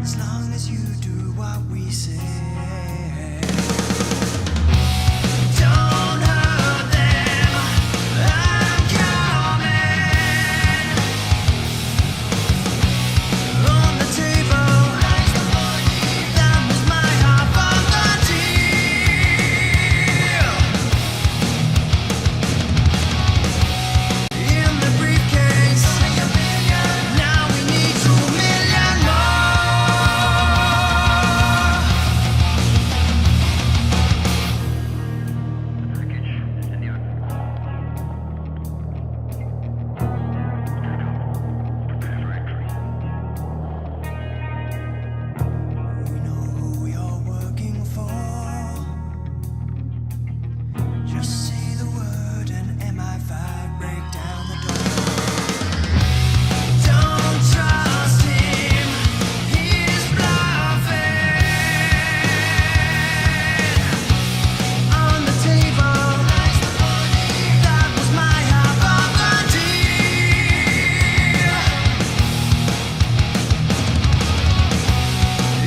As long as you do what we say. Don't hurt them, I'm coming. On the table, that was my half of the deal. In the briefcase, now we need 2 million more. We know who you're working for. Just say the word and MI5 break down the door. Don't trust him, he's bluffing. On the table, that was my half of the deal.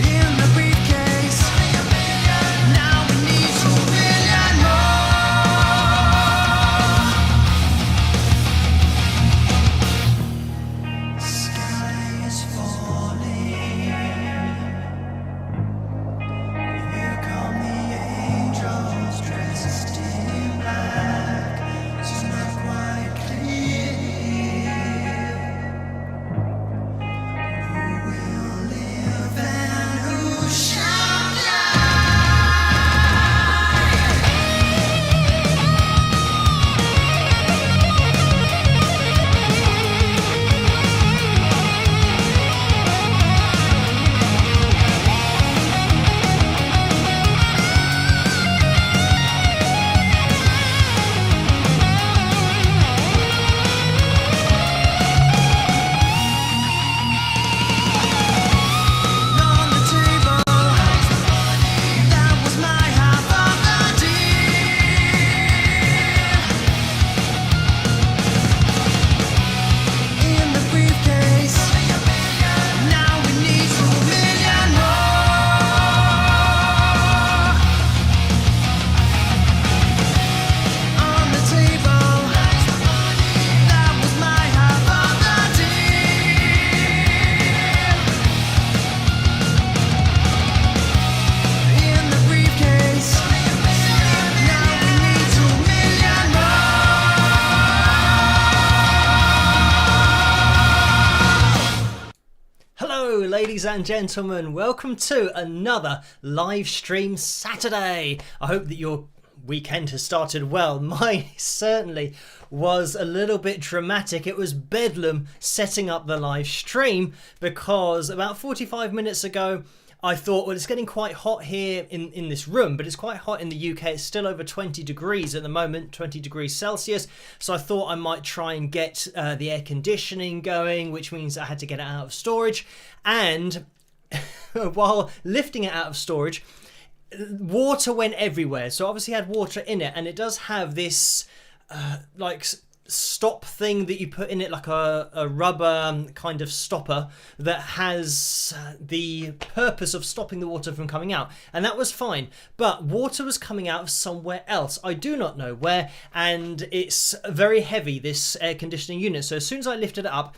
In the briefcase, now we need 2 million more. Sky is falling. Here come the angels dressed in black. It's not quite clear who will live and who shall on the table, that was my half of the deal. In the briefcase, now we need 2 million more. On the table, that was my half of the deal. In the briefcase, now we need 2 million more. Hello, ladies and gentlemen. Welcome to another live stream Saturday. I hope that your weekend has started well. Mine certainly was a little bit dramatic. It was bedlam setting up the live stream because about 45 minutes ago, I thought, well, it's getting quite hot here in this room, but it's quite hot in the UK. It's still over 20 degrees at the moment, 20 degrees Celsius. So I thought I might try and get the air conditioning going, which means I had to get it out of storage. And while lifting it out of storage, water went everywhere. So obviously it had water in it, and it does have this stop thing that you put in it, like a rubber kind of stopper that has the purpose of stopping the water from coming out, and that was fine. But water was coming out of somewhere else. I do not know where, and it's very heavy, this air conditioning unit. So as soon as I lifted it up,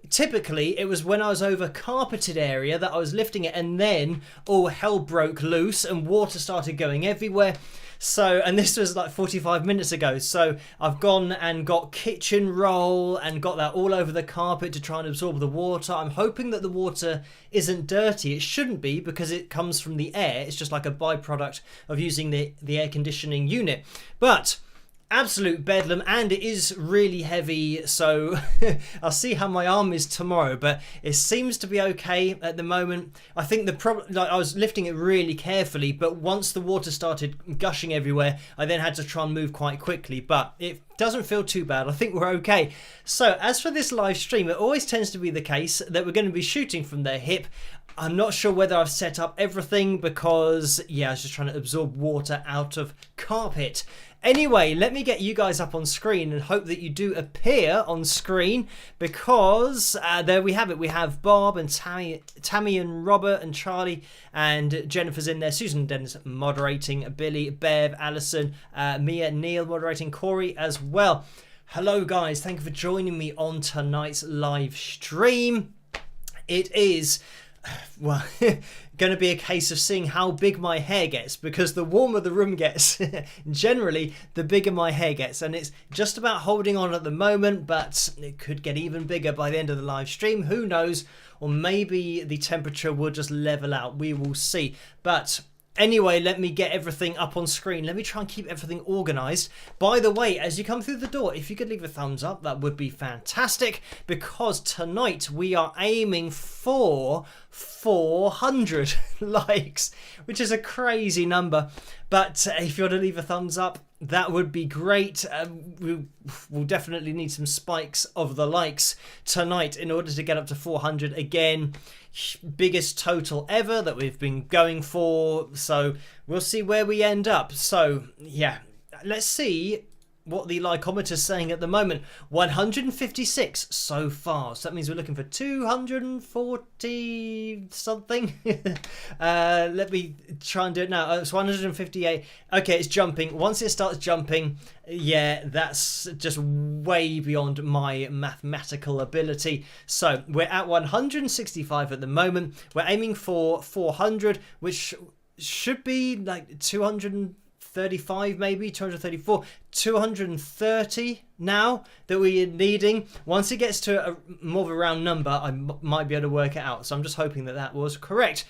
typically it was when I was over carpeted area that I was lifting it, and then all hell broke loose and water started going everywhere. So, and this was like 45 minutes ago. So I've gone and got kitchen roll and got that all over the carpet to try and absorb the water. I'm hoping that the water isn't dirty. It shouldn't be because it comes from the air. It's just like a byproduct of using the air conditioning unit. But absolute bedlam, and it is really heavy, so I'll see how my arm is tomorrow, but it seems to be okay at the moment. I think the problem, like, I was lifting it really carefully, but once the water started gushing everywhere, I then had to try and move quite quickly, but it doesn't feel too bad. I think we're okay. So as for this live stream, it always tends to be the case that we're going to be shooting from the hip. I'm not sure whether I've set up everything because, yeah, I was just trying to absorb water out of carpet. Anyway, let me get you guys up on screen and hope that you do appear on screen, because there we have it. We have Bob and Tammy and Robert and Charlie, and Jennifer's in there. Susan Dennis moderating, Billy, Bev, Alison, Mia, Neil moderating, Corey as well. Hello guys, thank you for joining me on tonight's live stream. It is, well, going to be a case of seeing how big my hair gets, because the warmer the room gets, generally, the bigger my hair gets. And it's just about holding on at the moment, but it could get even bigger by the end of the live stream. Who knows? Or maybe the temperature will just level out. We will see. But anyway, let me get everything up on screen. Let me try and keep everything organised. By the way, as you come through the door, if you could leave a thumbs up, that would be fantastic, because tonight we are aiming for 400 likes, which is a crazy number. But if you want to leave a thumbs up, that would be great. We'll definitely need some spikes of the likes tonight in order to get up to 400 again. Biggest total ever that we've been going for, so we'll see where we end up. So yeah, let's see what the likeometer's saying at the moment. 156 so far, so that means we're looking for 240 something. Let me try and do it now. It's 158. Okay, it's jumping. Once it starts jumping, yeah, that's just way beyond my mathematical ability. So we're at 165 at the moment. We're aiming for 400, which should be like 235, maybe 234, 230 now that we're needing. Once it gets to a more of a round number, I might be able to work it out. So I'm just hoping that that was correct.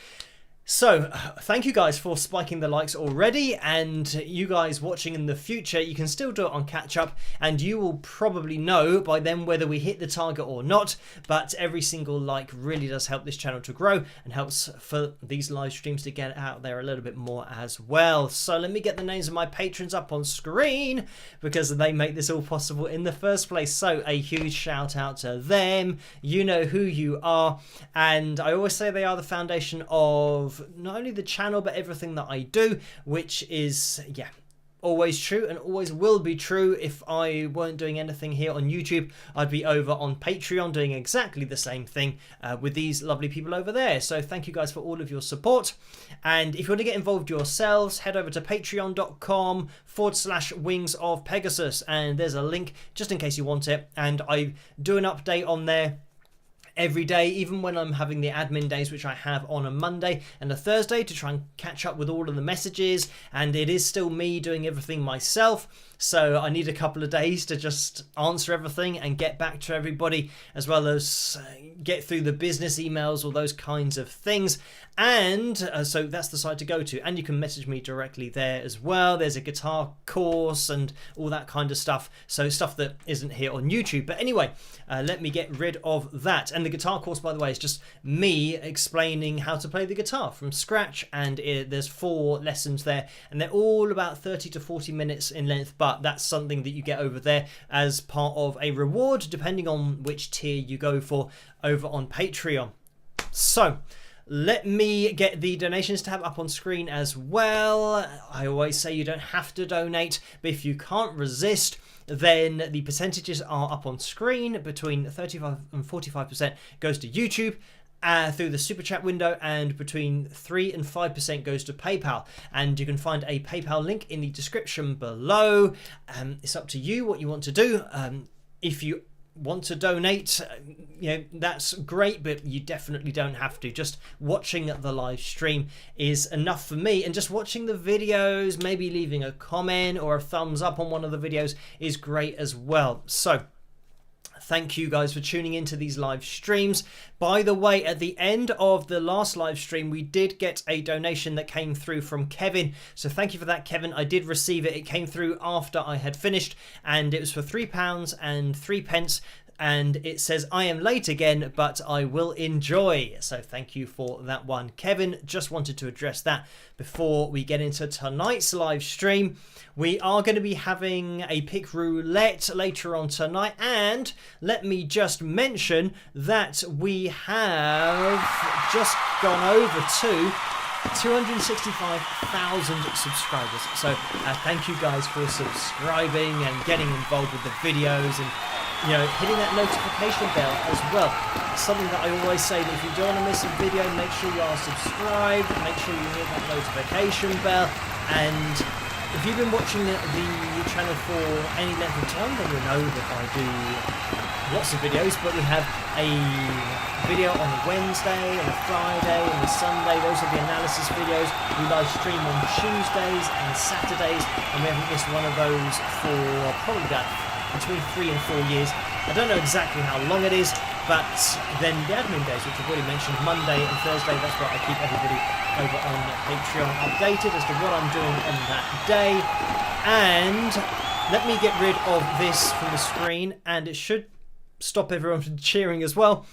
So thank you guys for spiking the likes already, and you guys watching in the future, you can still do it on catch up, and you will probably know by then whether we hit the target or not. But every single like really does help this channel to grow, and helps for these live streams to get out there a little bit more as well. So let me get the names of my patrons up on screen, because they make this all possible in the first place. So a huge shout out to them. You know who you are, and I always say they are the foundation of not only the channel but everything that I do, which is, yeah, always true and always will be true. If I weren't doing anything here on YouTube, I'd be over on Patreon doing exactly the same thing with these lovely people over there. So thank you guys for all of your support. And if you want to get involved yourselves, head over to patreon.com/Wings of Pegasus, and there's a link just in case you want it. And I do an update on there every day, even when I'm having the admin days, which I have on a Monday and a Thursday, to try and catch up with all of the messages. And it is still me doing everything myself, so I need a couple of days to just answer everything and get back to everybody, as well as get through the business emails, all those kinds of things. And so that's the site to go to, and you can message me directly there as well. There's a guitar course and all that kind of stuff, so stuff that isn't here on YouTube. But anyway, let me get rid of that. And the guitar course, by the way, is just me explaining how to play the guitar from scratch, and there's 4 lessons there, and they're all about 30 to 40 minutes in length. But that's something that you get over there as part of a reward, depending on which tier you go for over on Patreon. So let me get the donations tab up on screen as well. I always say you don't have to donate, but if you can't resist, then the percentages are up on screen. Between 35 and 45% goes to YouTube through the super chat window, and between 3 and 5% goes to PayPal. And you can find a PayPal link in the description below. It's up to you what you want to do. If you want to donate, you know, that's great, but you definitely don't have to. Just watching the live stream is enough for me, and just watching the videos, maybe leaving a comment or a thumbs up on one of the videos is great as well. So thank you guys for tuning into these live streams. By the way, at the end of the last live stream, we did get a donation that came through from Kevin. So thank you for that, Kevin. I did receive it. It came through after I had finished, and it was for £3.03. And it says, "I am late again, but I will enjoy." So thank you for that one, Kevin. Just wanted to address that before we get into tonight's live stream. We are going to be having a pick roulette later on tonight, and let me just mention that we have just gone over to 265,000 subscribers. So thank you guys for subscribing and getting involved with the videos and hitting that notification bell as well. Something that I always say, that if you don't want to miss a video, make sure you are subscribed, make sure you hit that notification bell. And if you've been watching the channel for any length of time, then you'll know that I do lots of videos, but we have a video on a Wednesday and a Friday and a Sunday. Those are the analysis videos. We live stream on Tuesdays and Saturdays, and we haven't missed one of those for probably about between 3 and 4 years. I don't know exactly how long it is, but then the admin days, which I've already mentioned, Monday and Thursday, that's where I keep everybody over on Patreon updated as to what I'm doing on that day. And let me get rid of this from the screen, and it should stop everyone from cheering as well.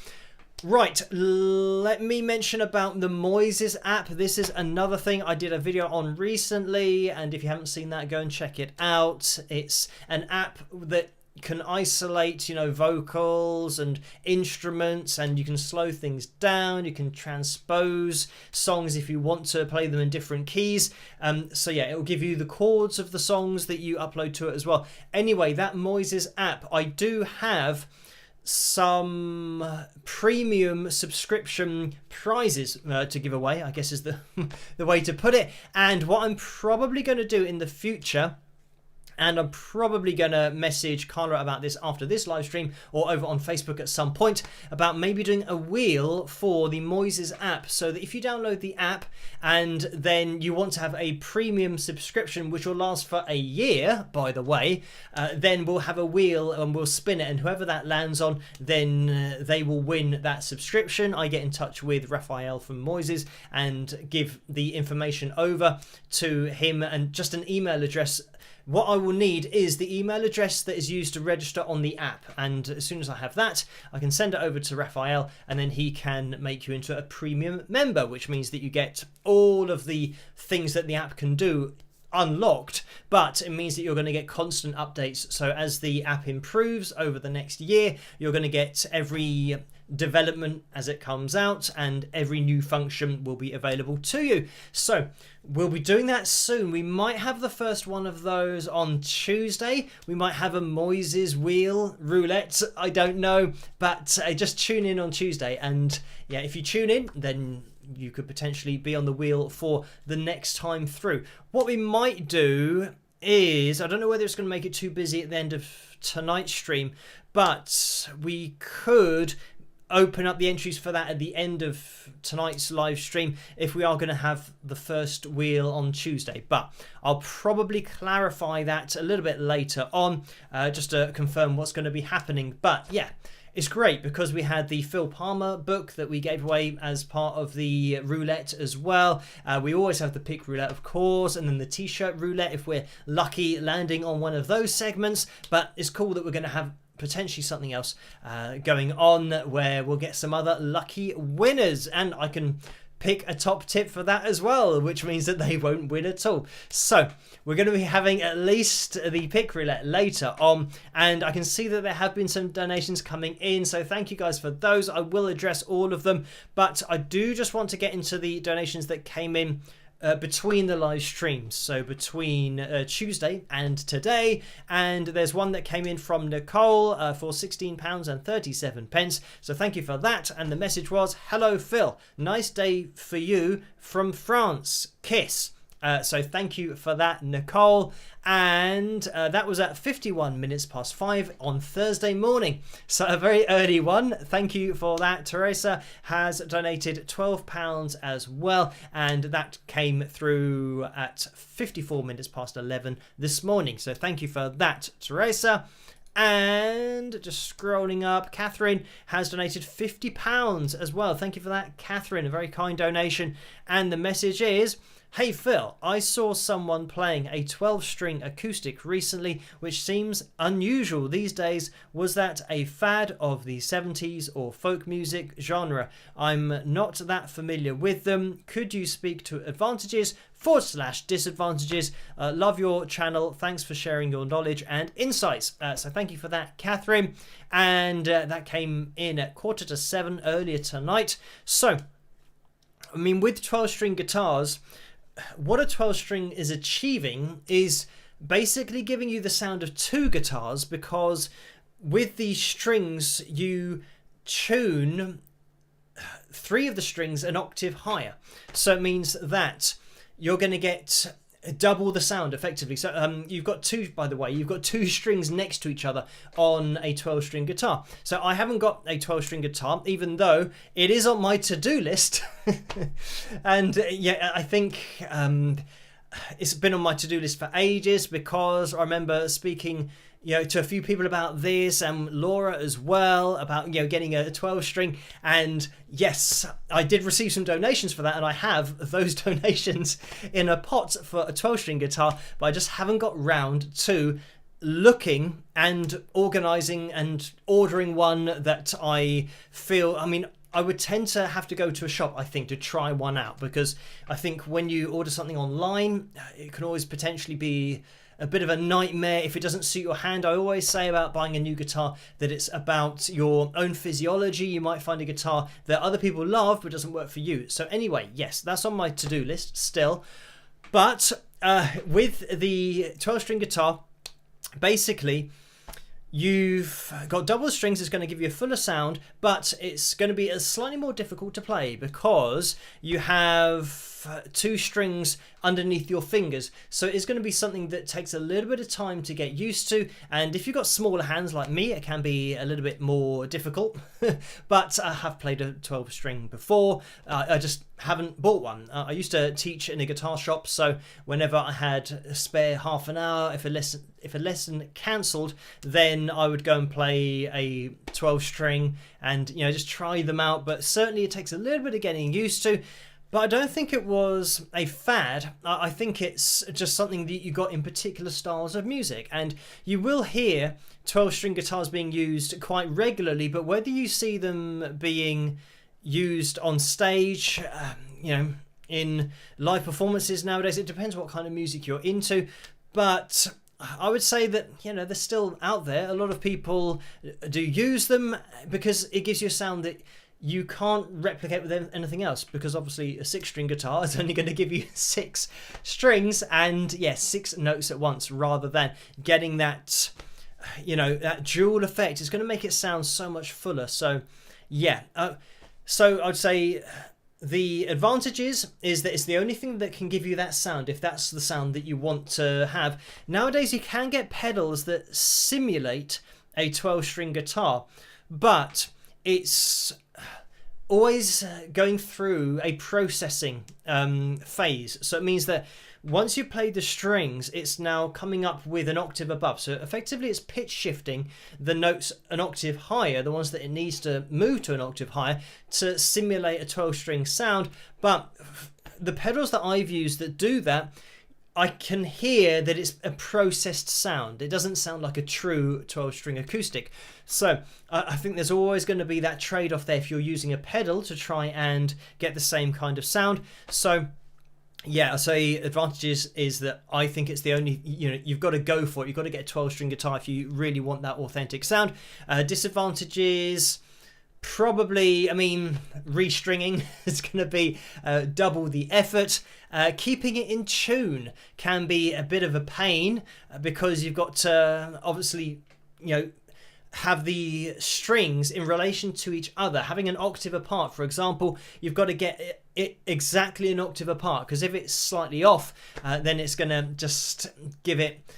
Right, let me mention about the Moises app. This is another thing I did a video on recently, and if you haven't seen that, go and check it out. It's an app that can isolate, vocals and instruments, and you can slow things down. You can transpose songs if you want to play them in different keys. So yeah, it will give you the chords of the songs that you upload to it as well. Anyway, that Moises app, I do have some premium subscription prizes to give away, I guess is the the way to put it. And what I'm probably going to do in the future, and I'm probably going to message Carla about this after this live stream or over on Facebook at some point, about maybe doing a wheel for the Moises app, so that if you download the app and then you want to have a premium subscription, which will last for a year, by the way, then we'll have a wheel and we'll spin it, and whoever that lands on, then they will win that subscription. I get in touch with Raphael from Moises and give the information over to him, and just an email address. What I will need is the email address that is used to register on the app, and as soon as I have that, I can send it over to Raphael, and then he can make you into a premium member, which means that you get all of the things that the app can do unlocked, but it means that you're going to get constant updates. So as the app improves over the next year, you're going to get every development as it comes out, and every new function will be available to you. So we'll be doing that soon. We might have the first one of those on Tuesday. We might have a Moises wheel roulette, I don't know, but just tune in on Tuesday, and yeah, if you tune in, then you could potentially be on the wheel for the next time through. What we might do is, I don't know whether it's going to make it too busy at the end of tonight's stream, but we could open up the entries for that at the end of tonight's live stream if we are going to have the first wheel on Tuesday. But I'll probably clarify that a little bit later on, just to confirm what's going to be happening. But yeah, it's great because we had the Phil Palmer book that we gave away as part of the roulette as well. We always have the pick roulette, of course, and then the t-shirt roulette if we're lucky landing on one of those segments. But it's cool that we're going to have potentially something else going on where we'll get some other lucky winners, and I can pick a top tip for that as well, which means that they won't win at all. So we're going to be having at least the pick roulette later on, and I can see that there have been some donations coming in, so thank you guys for those. I will address all of them, but I do just want to get into the donations that came in between the live streams, so between Tuesday and today. And there's one that came in from Nicole for £16.37, so thank you for that. And the message was, "Hello Phil, nice day for you from France, kiss." So thank you for that, Nicole. And that was at 51 minutes past 5 on Thursday morning. So a very early one. Thank you for that. Teresa has donated £12 as well. And that came through at 54 minutes past 11 this morning. So thank you for that, Teresa. And just scrolling up, Catherine has donated £50 as well. Thank you for that, Catherine. A very kind donation. And the message is, "Hey Phil, I saw someone playing a 12-string acoustic recently, which seems unusual these days. Was that a fad of the 70s or folk music genre? I'm not that familiar with them. Could you speak to advantages/disadvantages? Love your channel. Thanks for sharing your knowledge and insights." So thank you for that, Catherine. And that came in at 6:45 earlier tonight. So I mean, with 12-string guitars, what a 12-string is achieving is basically giving you the sound of two guitars, because with these strings you tune three of the strings an octave higher. So it means that you're going to get double the sound effectively. So you've got two, by the way, you've got two strings next to each other on a 12-string guitar. So I haven't got a 12-string guitar, even though it is on my to-do list. And yeah, I think it's been on my to-do list for ages, because I remember speaking to a few people about this, and Laura as well, about getting a 12-string. And yes, I did receive some donations for that, and I have those donations in a pot for a 12-string guitar, but I just haven't got round to looking and organising and ordering one that I feel, I mean, I would tend to have to go to a shop, I think, to try one out, because I think when you order something online, it can always potentially be a bit of a nightmare if it doesn't suit your hand. I always say about buying a new guitar that it's about your own physiology. You might find a guitar that other people love but doesn't work for you. So anyway, yes, that's on my to-do list still. But with the 12-string guitar, basically you've got double strings. It's going to give you a fuller sound, but it's going to be slightly more difficult to play because you have two strings underneath your fingers. So it's going to be something that takes a little bit of time to get used to, and if you've got smaller hands like me, it can be a little bit more difficult. But I have played a 12-string before. I just haven't bought one. I used to teach in a guitar shop, so whenever I had a spare half an hour, if a lesson cancelled, then I would go and play a 12-string and just try them out. But certainly it takes a little bit of getting used to. But I don't think it was a fad. I think it's just something that you got in particular styles of music. And you will hear 12-string guitars being used quite regularly, but whether you see them being used on stage, in live performances nowadays, it depends what kind of music you're into. But I would say that, they're still out there. A lot of people do use them because it gives you a sound that you can't replicate with anything else, because obviously a 6-string guitar is only going to give you 6 strings and 6 notes at once, rather than getting that that dual effect. It's going to make it sound so much fuller. So so I'd say the advantages is that it's the only thing that can give you that sound, if that's the sound that you want to have. Nowadays you can get pedals that simulate a 12-string guitar, but it's always going through a processing phase. So it means that once you play the strings, it's now coming up with an octave above. So effectively it's pitch shifting the notes an octave higher, the ones that it needs to move to an octave higher to simulate a 12-string sound. But the pedals that I've used that do that, I can hear that it's a processed sound. It doesn't sound like a true 12-string acoustic. So I think there's always going to be that trade-off there if you're using a pedal to try and get the same kind of sound. So yeah, I say advantages is that I think it's the only, you've got to go for it. You've got to get a 12-string guitar if you really want that authentic sound. Disadvantages, probably, restringing is going to be double the effort. Keeping it in tune can be a bit of a pain, because you've got to obviously, have the strings in relation to each other, having an octave apart. For example, you've got to get it exactly an octave apart, because if it's slightly off, then it's going to just give it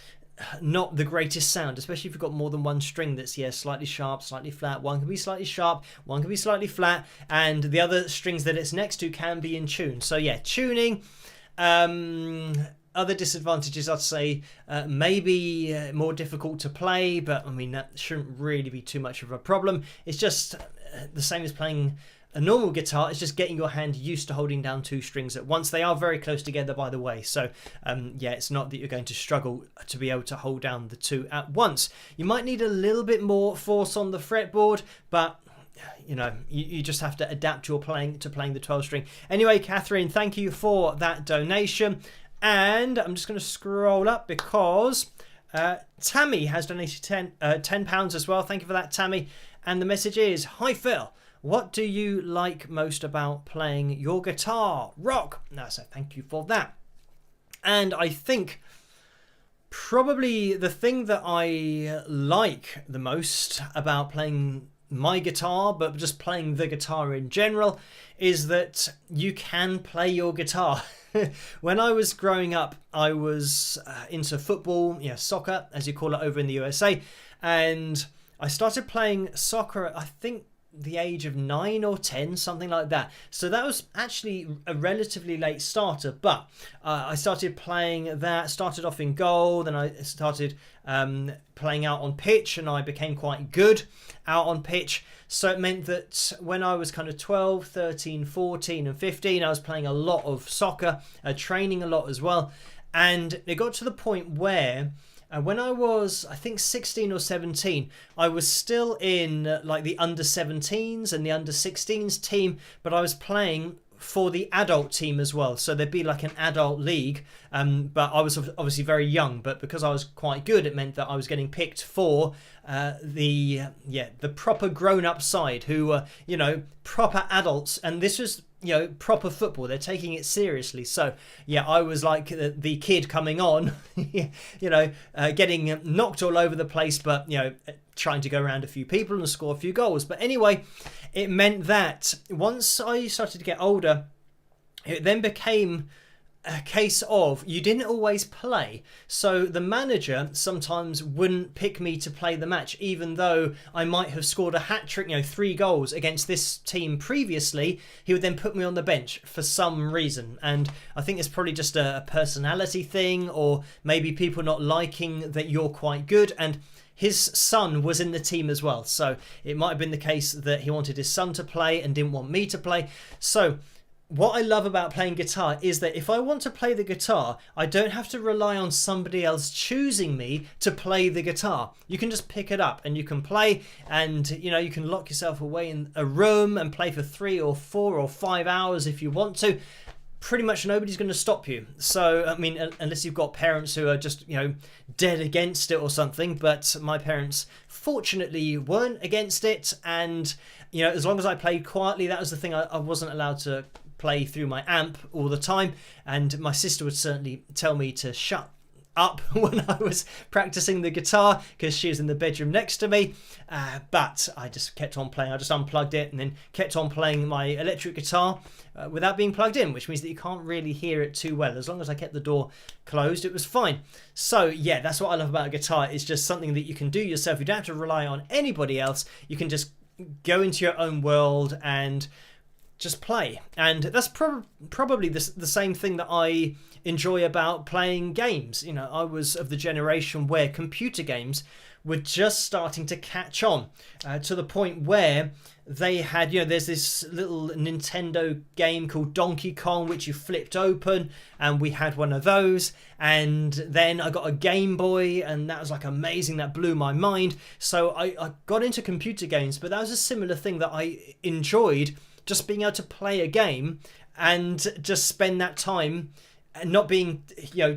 not the greatest sound, especially if you've got more than one string that's slightly sharp, slightly flat. One can be slightly sharp, one can be slightly flat, and the other strings that it's next to can be in tune. So tuning. Other disadvantages, I'd say, maybe more difficult to play, but that shouldn't really be too much of a problem. It's just the same as playing a normal guitar. It's just getting your hand used to holding down 2 strings at once. They are very close together, by the way, so it's not that you're going to struggle to be able to hold down the 2 at once. You might need a little bit more force on the fretboard, but you just have to adapt your playing to playing the 12-string. Anyway, Catherine, thank you for that donation. And I'm just going to scroll up because Tammy has donated £10 as well. Thank you for that, Tammy. And the message is, "Hi Phil, what do you like most about playing your guitar? Rock. No, so thank you for that. And I think probably the thing that I like the most about playing my guitar, but just playing the guitar in general, is that you can play your guitar. When I was growing up, I was into football, soccer, as you call it over in the USA, and I started playing soccer at, I think, the age of 9 or 10, something like that. So that was actually a relatively late starter, but I started playing that, started off in goal, then I started playing out on pitch, and I became quite good out on pitch. So it meant that when I was kind of 12, 13, 14 and 15, I was playing a lot of soccer, training a lot as well. And it got to the point where when I was, I think, 16 or 17, I was still in like the under 17s and the under 16s team, but I was playing for the adult team as well. So there'd be like an adult league, but I was obviously very young, but because I was quite good, it meant that I was getting picked for the proper grown-up side who were, proper adults. And this was, proper football. They're taking it seriously. So yeah, I was like the kid coming on, getting knocked all over the place, but trying to go around a few people and score a few goals. But anyway, it meant that once I started to get older, it then became a case of you didn't always play. So the manager sometimes wouldn't pick me to play the match, even though I might have scored a hat-trick, 3 goals against this team previously. He would then put me on the bench for some reason. And I think it's probably just a personality thing, or maybe people not liking that you're quite good. And his son was in the team as well. So it might have been the case that he wanted his son to play and didn't want me to play. So what I love about playing guitar is that if I want to play the guitar, I don't have to rely on somebody else choosing me to play the guitar. You can just pick it up and you can play, and you can lock yourself away in a room and play for 3 or 4 or 5 hours if you want to. Pretty much nobody's going to stop you. So, I mean, unless you've got parents who are just, dead against it or something. But my parents, fortunately, weren't against it. And, as long as I played quietly, that was the thing. I wasn't allowed to play through my amp all the time. And my sister would certainly tell me to shut up when I was practicing the guitar because she was in the bedroom next to me, but I just kept on playing. I just unplugged it and then kept on playing my electric guitar without being plugged in, which means that you can't really hear it too well. As long as I kept the door closed, it was fine. So yeah, that's what I love about a guitar. It's just something that you can do yourself. You don't have to rely on anybody else. You can just go into your own world and just play. And that's probably the same thing that I enjoy about playing games. I was of the generation where computer games were just starting to catch on, to the point where they had, there's this little Nintendo game called Donkey Kong, which you flipped open, and we had one of those. And then I got a Game Boy, and that was like amazing. That blew my mind. So I got into computer games, but that was a similar thing that I enjoyed, just being able to play a game and just spend that time and not being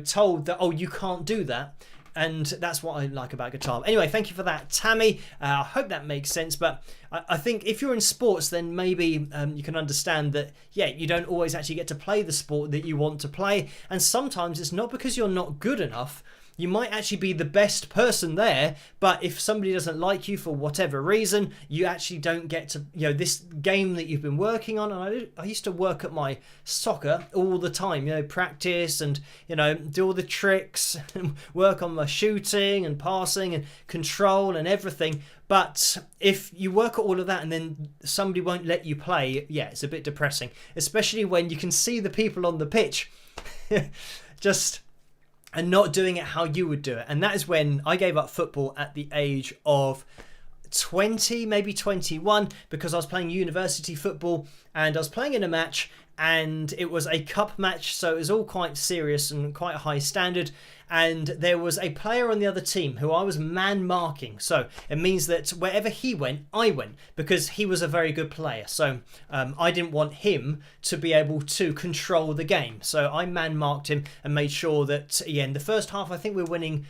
told that, oh, you can't do that. And that's what I like about guitar. Anyway, thank you for that, Tammy. I hope that makes sense. But I think if you're in sports, then maybe you can understand that, you don't always actually get to play the sport that you want to play. And sometimes it's not because you're not good enough. You might actually be the best person there, but if somebody doesn't like you for whatever reason, you actually don't get to, this game that you've been working on. And I used to work at my soccer all the time, practice and, do all the tricks and work on my shooting and passing and control and everything. But if you work at all of that and then somebody won't let you play, it's a bit depressing, especially when you can see the people on the pitch and not doing it how you would do it. And that is when I gave up football at the age of 20, maybe 21, because I was playing university football and I was playing in a match, and it was a cup match, so it was all quite serious and quite high standard. And there was a player on the other team who I was man marking, so it means that wherever he went, I went, because he was a very good player. So I didn't want him to be able to control the game, so I man marked him and made sure that in the first half I think we were winning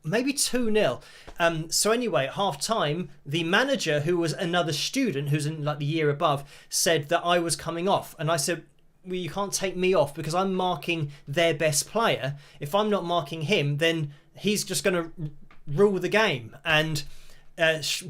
maybe 2-0. So anyway, at half time, the manager, who was another student who's in like the year above, said that I was coming off. And I said, well, you can't take me off because I'm marking their best player. If I'm not marking him, then he's just going to rule the game. And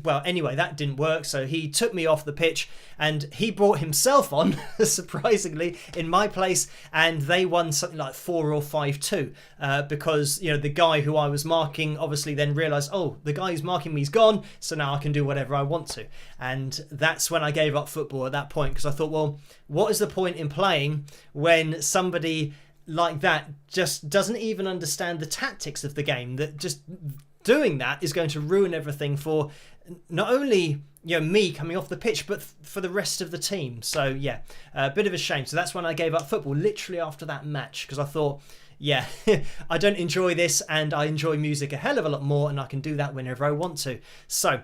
well, anyway, that didn't work. So he took me off the pitch and he brought himself on, surprisingly, in my place. And they won something like 4 or 5-2 because, you know, the guy who I was marking obviously then realised, oh, the guy who's marking me's gone. So now I can do whatever I want to. And that's when I gave up football at that point, because I thought, well, what is the point in playing when somebody like that just doesn't even understand the tactics of the game, that just doing that is going to ruin everything for not only, you know, me coming off the pitch, but for the rest of the team. So yeah, a bit of a shame. So that's when I gave up football, literally after that match, because I thought, yeah, I don't enjoy this, and I enjoy music a hell of a lot more, and I can do that whenever I want to. So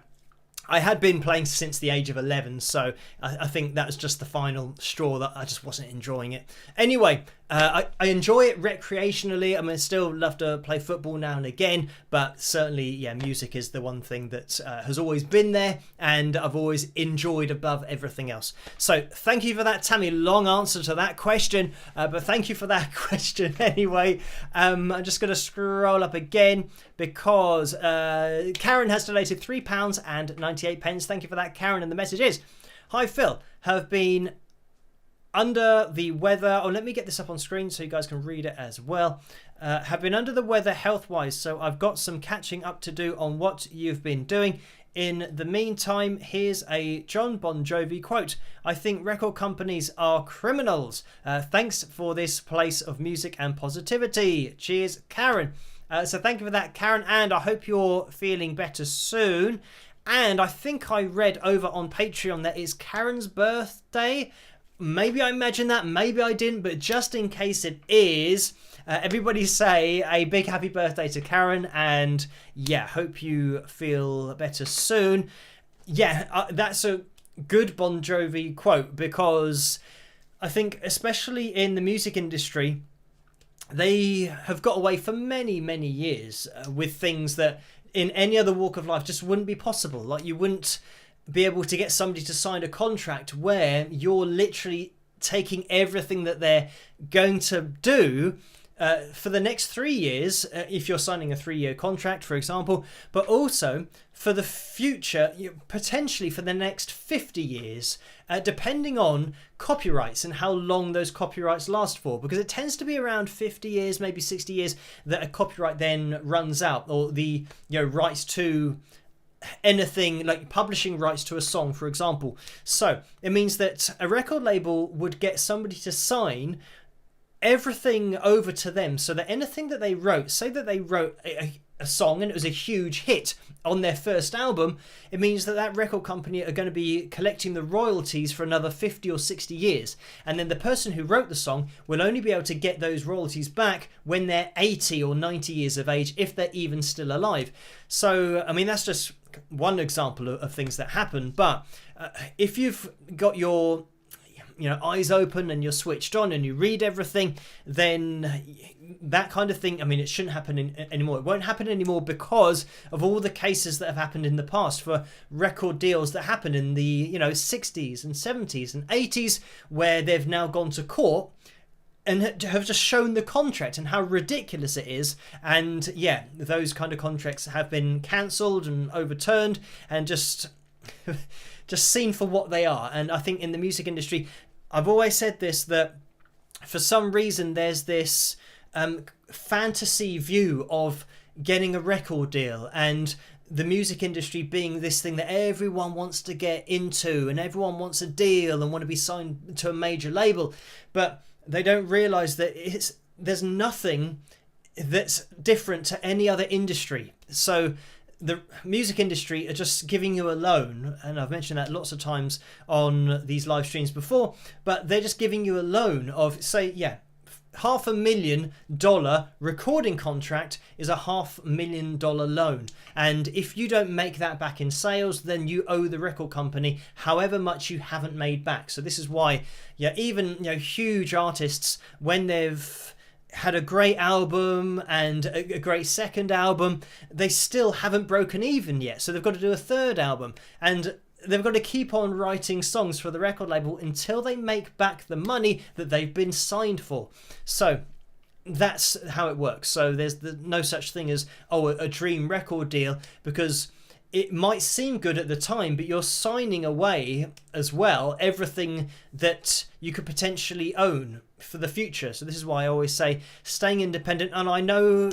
I had been playing since the age of 11, so I think that was just the final straw, that I just wasn't enjoying it. Anyway, I enjoy it recreationally. I mean, I still love to play football now and again, but certainly, yeah, music is the one thing that has always been there, and I've always enjoyed above everything else. So thank you for that, Tammy. Long answer to that question, but thank you for that question anyway. I'm just going to scroll up again because Karen has donated £3.98. Thank you for that, Karen. And the message is, hi Phil, have been under the weather. Oh, let me get this up on screen so you guys can read it as well. Have been under the weather health-wise, so I've got some catching up to do on what you've been doing. In the meantime, here's a John Bon Jovi quote. I think record companies are criminals. Thanks for this place of music and positivity. Cheers, Karen. So thank you for that, Karen, and I hope you're feeling better soon. And I think I read over on Patreon that it's Karen's birthday. Maybe I imagined that, maybe I didn't, but just in case it is, everybody say a big happy birthday to Karen, and yeah, hope you feel better soon. Yeah, that's a good Bon Jovi quote, because I think especially in the music industry, they have got away for many, many years with things that in any other walk of life just wouldn't be possible. Like, you wouldn't be able to get somebody to sign a contract where you're literally taking everything that they're going to do for the next 3 years, if you're signing a 3-year contract, for example, but also for the future, potentially for the next 50 years, depending on copyrights and how long those copyrights last for, because it tends to be around 50 years, maybe 60 years, that a copyright then runs out, or the rights to anything, like publishing rights to a song, for example. So it means that a record label would get somebody to sign everything over to them, so that anything that they wrote, say that they wrote a song and it was a huge hit on their first album, it means that that record company are going to be collecting the royalties for another 50 or 60 years, and then the person who wrote the song will only be able to get those royalties back when they're 80 or 90 years of age, if they're even still alive. So I mean, that's just one example of things that happen, but if you've got your eyes open and you're switched on and you read everything, then that kind of thing, I mean, it shouldn't happen anymore. It won't happen anymore because of all the cases that have happened in the past for record deals that happened in the 60s and 70s and 80s, where they've now gone to court and have just shown the contract and how ridiculous it is. And yeah, those kind of contracts have been cancelled and overturned and just seen for what they are. And I think in the music industry, I've always said this, that for some reason there's this fantasy view of getting a record deal, and the music industry being this thing that everyone wants to get into, and everyone wants a deal and want to be signed to a major label, but they don't realise that there's nothing that's different to any other industry. So the music industry are just giving you a loan, and I've mentioned that lots of times on these live streams before, but they're just giving you a loan of, say, $500,000 recording contract is a $500,000 loan, and if you don't make that back in sales, then you owe the record company however much you haven't made back. So this is why even huge artists, when they've had a great album and a great second album, they still haven't broken even yet. So they've got to do a third album, and they've got to keep on writing songs for the record label until they make back the money that they've been signed for. So that's how it works. So there's no such thing as, oh, a dream record deal, because it might seem good at the time, but you're signing away as well everything that you could potentially own for the future. So this is why I always say staying independent. And I know,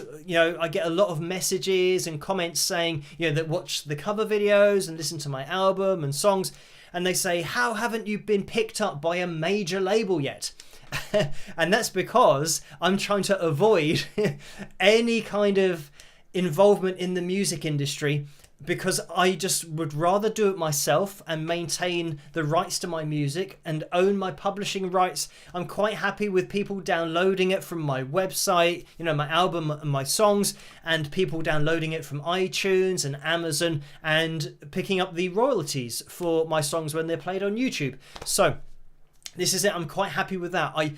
I get a lot of messages and comments saying, that watch the cover videos and listen to my album and songs, and they say, how haven't you been picked up by a major label yet? And that's because I'm trying to avoid any kind of involvement in the music industry, because I just would rather do it myself and maintain the rights to my music and own my publishing rights. I'm quite happy with people downloading it from my website, my album and my songs, and people downloading it from iTunes and Amazon and picking up the royalties for my songs when they're played on YouTube. So this is it. I'm quite happy with that. I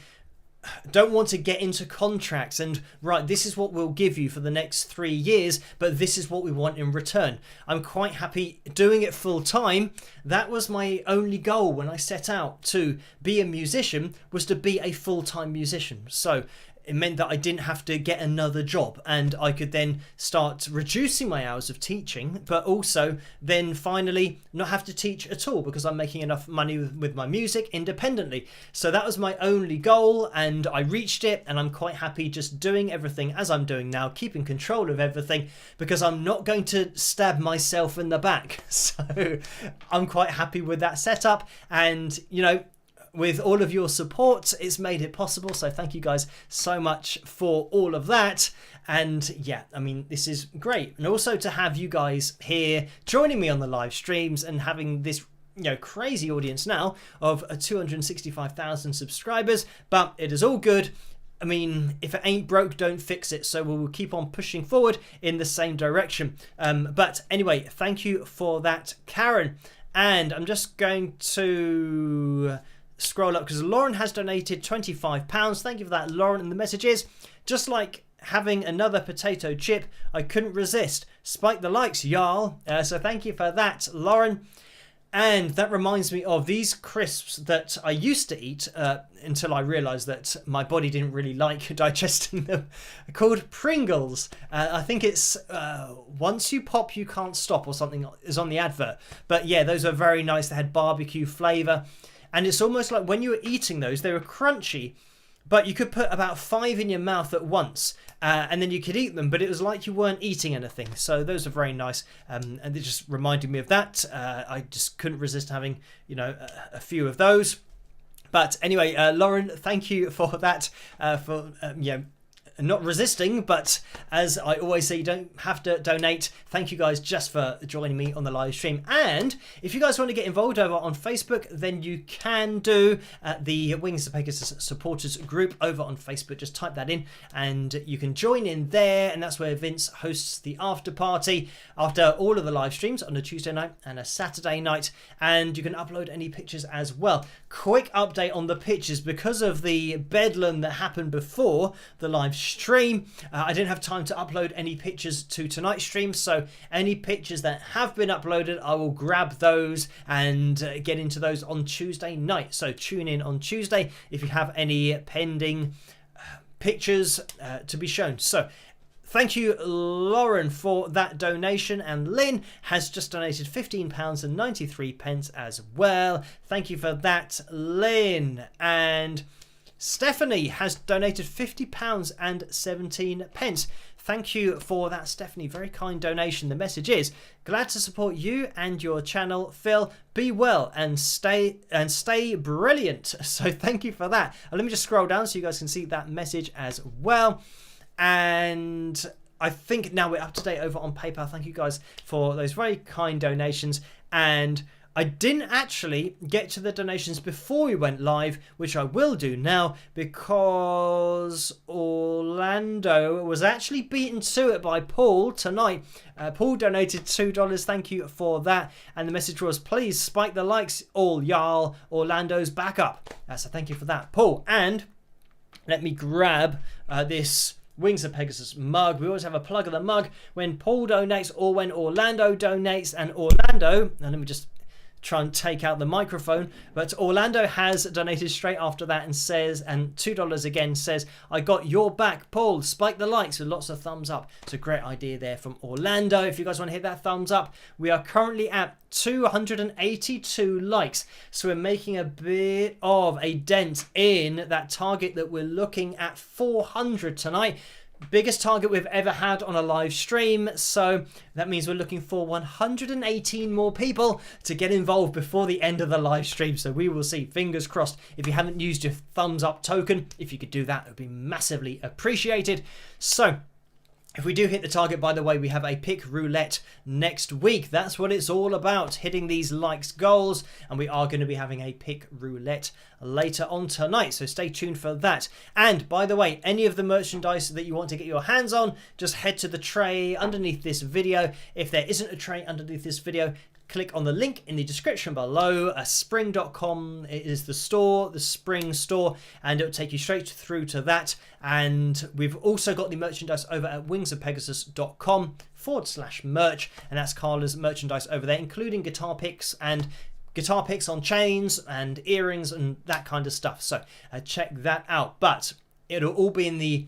don't want to get into contracts and, right, this is what we'll give you for the next 3 years, but this is what we want in return. I'm quite happy doing it full time. That was my only goal when I set out to be a musician, was to be a full-time musician. So it meant that I didn't have to get another job, and I could then start reducing my hours of teaching, but also then finally not have to teach at all, because I'm making enough money with my music independently. So that was my only goal, and I reached it, and I'm quite happy just doing everything as I'm doing now, keeping control of everything, because I'm not going to stab myself in the back. So I'm quite happy with that setup, and with all of your support, it's made it possible. So thank you guys so much for all of that. And yeah, I mean, this is great. And also to have you guys here joining me on the live streams and having this crazy audience now of 265,000 subscribers. But it is all good. I mean, if it ain't broke, don't fix it. So we'll keep on pushing forward in the same direction. But anyway, thank you for that, Karen. And I'm just going to scroll up because Lauren has donated £25. Thank you for that, Lauren. And the message is, just like having another potato chip, I couldn't resist. Spike the likes, y'all. So thank you for that, Lauren. And that reminds me of these crisps that I used to eat until I realised that my body didn't really like digesting them, called Pringles. I think it's once you pop, you can't stop, or something is on the advert. But yeah, those are very nice. They had barbecue flavour. And it's almost like when you were eating those, they were crunchy, but you could put about 5 in your mouth at once, and then you could eat them, but it was like you weren't eating anything. So those are very nice, and it just reminded me of that. I just couldn't resist having, a few of those. But anyway, Lauren, thank you for that, not resisting, but as I always say, you don't have to donate. Thank you guys just for joining me on the live stream. And if you guys want to get involved over on Facebook, then you can do the Wings of Pegasus supporters group over on Facebook. Just type that in and you can join in there, and that's where Vince hosts the after party after all of the live streams on a Tuesday night and a Saturday night, and you can upload any pictures as well. Quick update on the pictures: because of the bedlam that happened before the live stream, I didn't have time to upload any pictures to tonight's stream, so any pictures that have been uploaded, I will grab those and get into those on Tuesday night. So tune in on Tuesday if you have any pending pictures to be shown. So thank you, Lauren, for that donation, and Lynn has just donated £15.93 as well. Thank you for that, Lynn. And Stephanie has donated £50.17. Thank you for that, Stephanie. Very kind donation. The message is, glad to support you and your channel, Phil. Be well and stay brilliant. So thank you for that. Let me just scroll down so you guys can see that message as well. And I think now we're up to date over on PayPal. Thank you guys for those very kind donations. And I didn't actually get to the donations before we went live, which I will do now, because Orlando was actually beaten to it by Paul tonight. Paul donated $2. Thank you for that. And the message was, please spike the likes, all y'all. Orlando's back up. So thank you for that, Paul. And let me grab this Wings of Pegasus mug. We always have a plug of the mug when Paul donates or when Orlando donates. And Orlando, and let me just try and take out the microphone, but Orlando has donated straight after that and says, and $2 again, says, I got your back, Paul. Spike the likes with lots of thumbs up. It's a great idea there from Orlando. If you guys want to hit that thumbs up, we are currently at 282 likes, so we're making a bit of a dent in that target that we're looking at 400 tonight. Biggest target we've ever had on a live stream, so that means we're looking for 118 more people to get involved before the end of the live stream. So we will see, fingers crossed. If you haven't used your thumbs up token, if you could do that, it would be massively appreciated. So if we do hit the target, by the way, we have a pick roulette next week. That's what it's all about, hitting these likes goals. And we are going to be having a pick roulette later on tonight. So stay tuned for that. And by the way, any of the merchandise that you want to get your hands on, just head to the tray underneath this video. If there isn't a tray underneath this video, click on the link in the description below. Spring.com is the store, the Spring store, and it'll take you straight through to that. And we've also got the merchandise over at wingsofpegasus.com/merch, and that's Carla's merchandise over there, including guitar picks and guitar picks on chains and earrings and that kind of stuff. So check that out. But it'll all be in the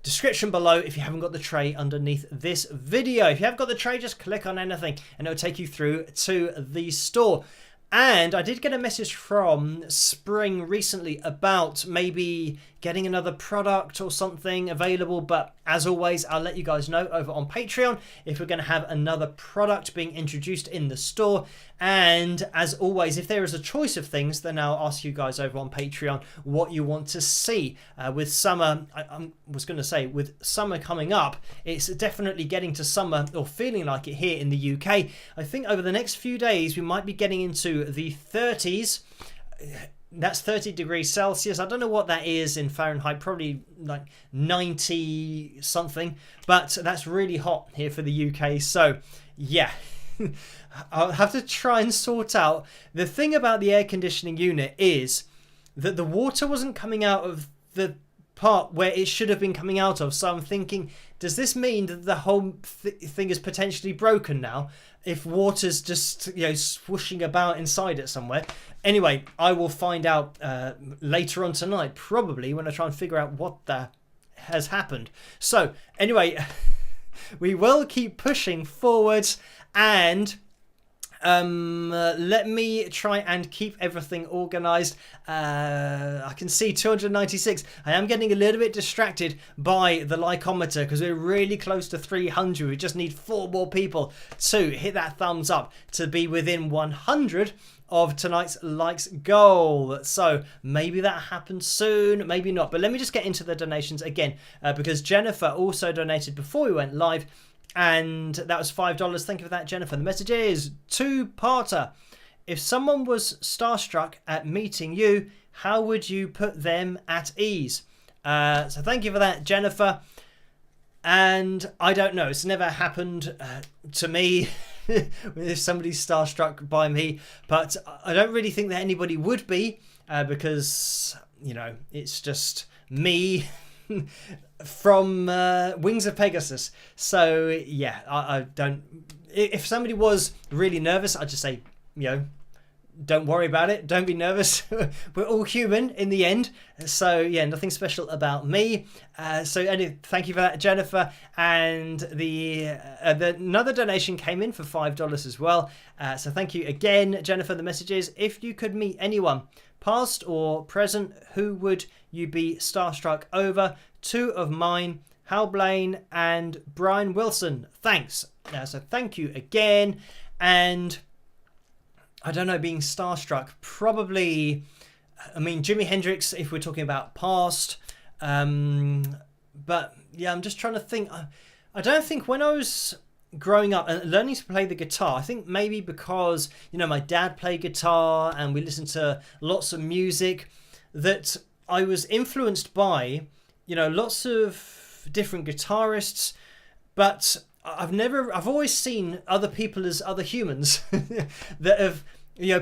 description below if you haven't got the tray underneath this video. If you have got the tray, just click on anything and it'll take you through to the store. And I did get a message from Spring recently about maybe getting another product or something available, but as always, I'll let you guys know over on Patreon if we're going to have another product being introduced in the store. And as always, if there is a choice of things, then I'll ask you guys over on Patreon what you want to see. With summer, I was going to say, with summer coming up, it's definitely getting to summer, or feeling like it here in the UK. I think over the next few days, we might be getting into the 30s. That's 30 degrees Celsius. I don't know what that is in Fahrenheit, probably like 90 something, but that's really hot here for the UK. So yeah, I'll have to try and sort out. The thing about the air conditioning unit is that the water wasn't coming out of the part where it should have been coming out of. So I'm thinking, does this mean that the whole thing is potentially broken now? If water's just, you know, swooshing about inside it somewhere. Anyway, I will find out later on tonight, probably when I try and figure out what has happened. So anyway, we will keep pushing forwards, and let me try and keep everything organized. I can see 296. I am getting a little bit distracted by the likeometer because we're really close to 300. We just need 4 more people to hit that thumbs up to be within 100 of tonight's likes goal. So maybe that happens soon, maybe not. But let me just get into the donations again, because Jennifer also donated before we went live, and that was $5. Thank you for that, Jennifer. The message is 2-parter. If someone was starstruck at meeting you, how would you put them at ease? So thank you for that, Jennifer. And I don't know, it's never happened to me if somebody's starstruck by me, but I don't really think that anybody would be, because, you know, it's just me from Wings of Pegasus. So yeah, I don't, if somebody was really nervous, I'd just say, you know, don't worry about it, don't be nervous. We're all human in the end. So yeah, nothing special about me. So anyway, thank you for that, Jennifer. And the another donation came in for $5 as well. So thank you again, Jennifer. The message is, if you could meet anyone, past or present, who would you be starstruck over? 2 of mine, Hal Blaine and Brian Wilson. Thanks. So thank you again. And I don't know, being starstruck, probably, I mean, Jimi Hendrix, if we're talking about past. But yeah, I'm just trying to think. I don't think when I was growing up and learning to play the guitar, I think maybe because, you know, my dad played guitar and we listened to lots of music, that I was influenced by, you know, lots of different guitarists, but I've always seen other people as other humans that have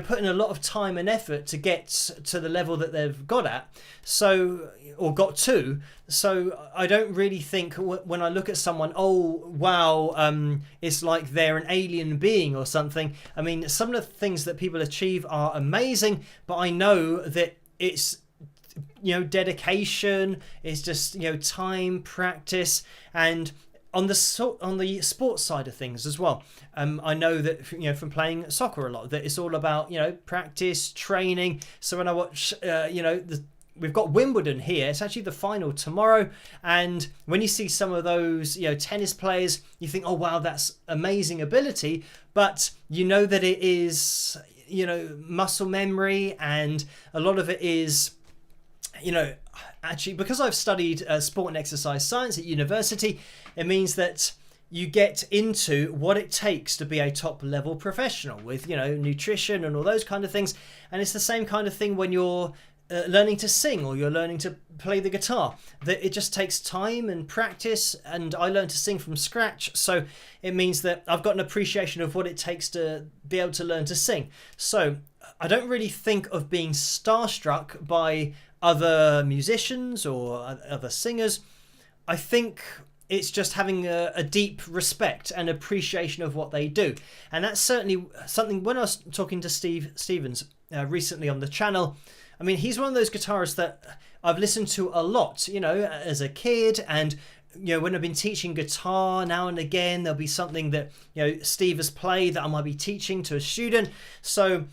put in a lot of time and effort to get to the level that they've got at, so, or got to. So I don't really think when I look at someone, oh wow, it's like they're an alien being or something. I mean, some of the things that people achieve are amazing, but I know that it's dedication, it's just time, practice, and on the sports side of things as well. I know that from playing soccer a lot, that it's all about practice, training. So when I watch we've got Wimbledon here. It's actually the final tomorrow, and when you see some of those tennis players, you think, oh wow, that's amazing ability, but that it is muscle memory, and a lot of it is actually, because I've studied sport and exercise science at university, it means that you get into what it takes to be a top level professional with nutrition and all those kind of things. And it's the same kind of thing when you're learning to sing or you're learning to play the guitar, that it just takes time and practice. And I learned to sing from scratch, so it means that I've got an appreciation of what it takes to be able to learn to sing. So I don't really think of being starstruck by other musicians or other singers. I think it's just having a deep respect and appreciation of what they do. And that's certainly something, when I was talking to Steve Stevens recently on the channel, I mean, he's one of those guitarists that I've listened to a lot, as a kid. And, when I've been teaching guitar, now and again, there'll be something that, Steve has played that I might be teaching to a student. So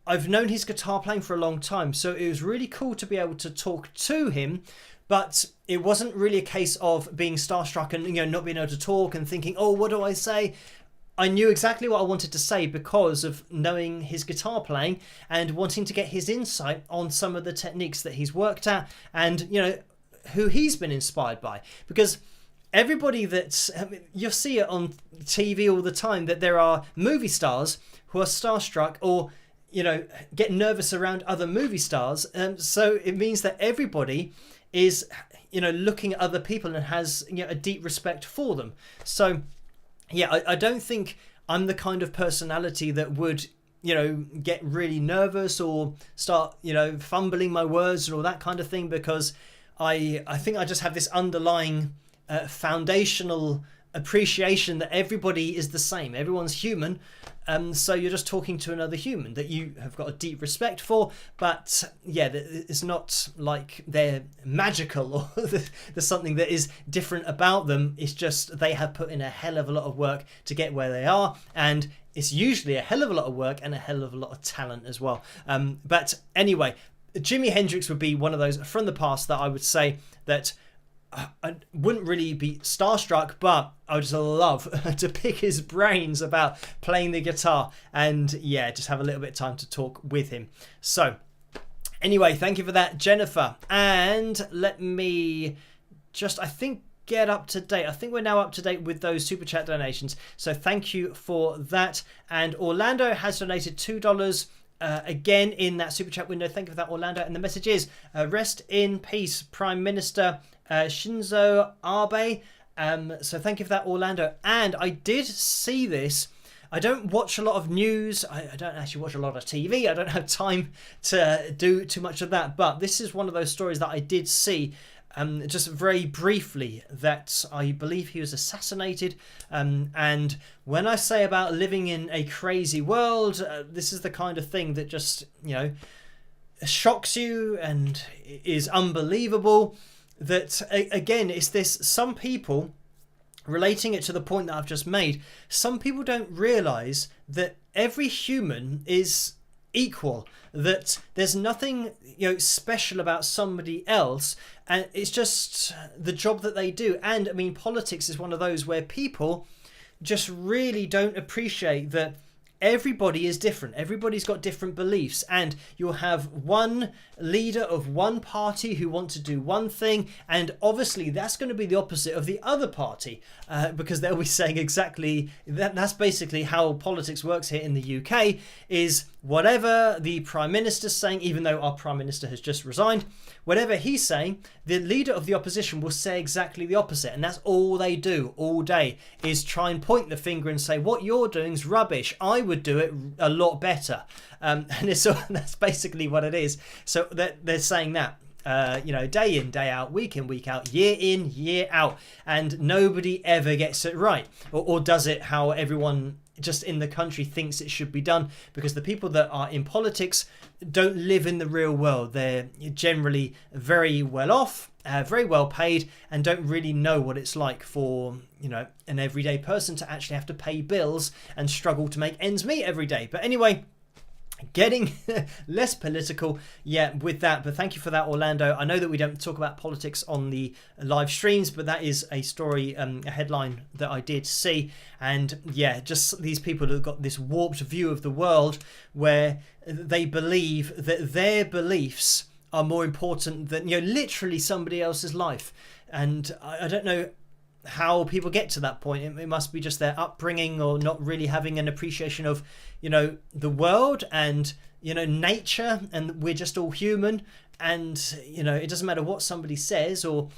I've known his guitar playing for a long time. So it was really cool to be able to talk to him. But it wasn't really a case of being starstruck and, not being able to talk and thinking, oh, what do I say? I knew exactly what I wanted to say because of knowing his guitar playing and wanting to get his insight on some of the techniques that he's worked at and, who he's been inspired by. Because everybody you'll see it on TV all the time, that there are movie stars who are starstruck or, get nervous around other movie stars. So it means that everybody is, looking at other people and has, a deep respect for them. So yeah, I don't think I'm the kind of personality that would, get really nervous or start, fumbling my words and all that kind of thing, because I think I just have this underlying foundational appreciation that everybody is the same. Everyone's human. So you're just talking to another human that you have got a deep respect for, but yeah, it's not like they're magical or there's something that is different about them. It's just they have put in a hell of a lot of work to get where they are, and it's usually a hell of a lot of work and a hell of a lot of talent as well. But anyway, Jimi Hendrix would be one of those from the past that I would say that I wouldn't really be starstruck, but I would just love to pick his brains about playing the guitar and yeah, just have a little bit of time to talk with him. So anyway, thank you for that, Jennifer. And let me just, get up to date. I think we're now up to date with those super chat donations. So thank you for that. And Orlando has donated $2 again in that super chat window. Thank you for that, Orlando. And the message is, rest in peace, Prime Minister Shinzo Abe. So thank you for that, Orlando. And I did see this. I don't watch a lot of news. I don't actually watch a lot of TV. I don't have time to do too much of that. But this is one of those stories that I did see, just very briefly, that I believe he was assassinated. And when I say about living in a crazy world, this is the kind of thing that just, shocks you and is unbelievable. That, again, it's this, some people, relating it to the point that I've just made, some people don't realise that every human is equal, that there's nothing special about somebody else, and it's just the job that they do. And I mean, politics is one of those where people just really don't appreciate that everybody is different. Everybody's got different beliefs, and you'll have one leader of one party who want to do one thing, and obviously that's going to be the opposite of the other party, because they'll be saying exactly that. That's basically how politics works here in the UK, is whatever the Prime Minister's saying, even though our Prime Minister has just resigned, whatever he's saying, the leader of the opposition will say exactly the opposite, and that's all they do all day, is try and point the finger and say what you're doing is rubbish. I would do it a lot better, and that's basically what it is. So they're saying that. Day in, day out, week in, week out, year in, year out, and nobody ever gets it right, or does it how everyone just in the country thinks it should be done, because the people that are in politics don't live in the real world. They're generally very well off, very well paid, and don't really know what it's like for an everyday person to actually have to pay bills and struggle to make ends meet every day. But anyway, getting less political with that, but thank you for that, Orlando. I know that we don't talk about politics on the live streams, but that is a story, a headline that I did see. And just these people who've got this warped view of the world where they believe that their beliefs are more important than literally somebody else's life. And I don't know how people get to that point. It must be just their upbringing, or not really having an appreciation of the world and nature, and we're just all human, and it doesn't matter what somebody says, or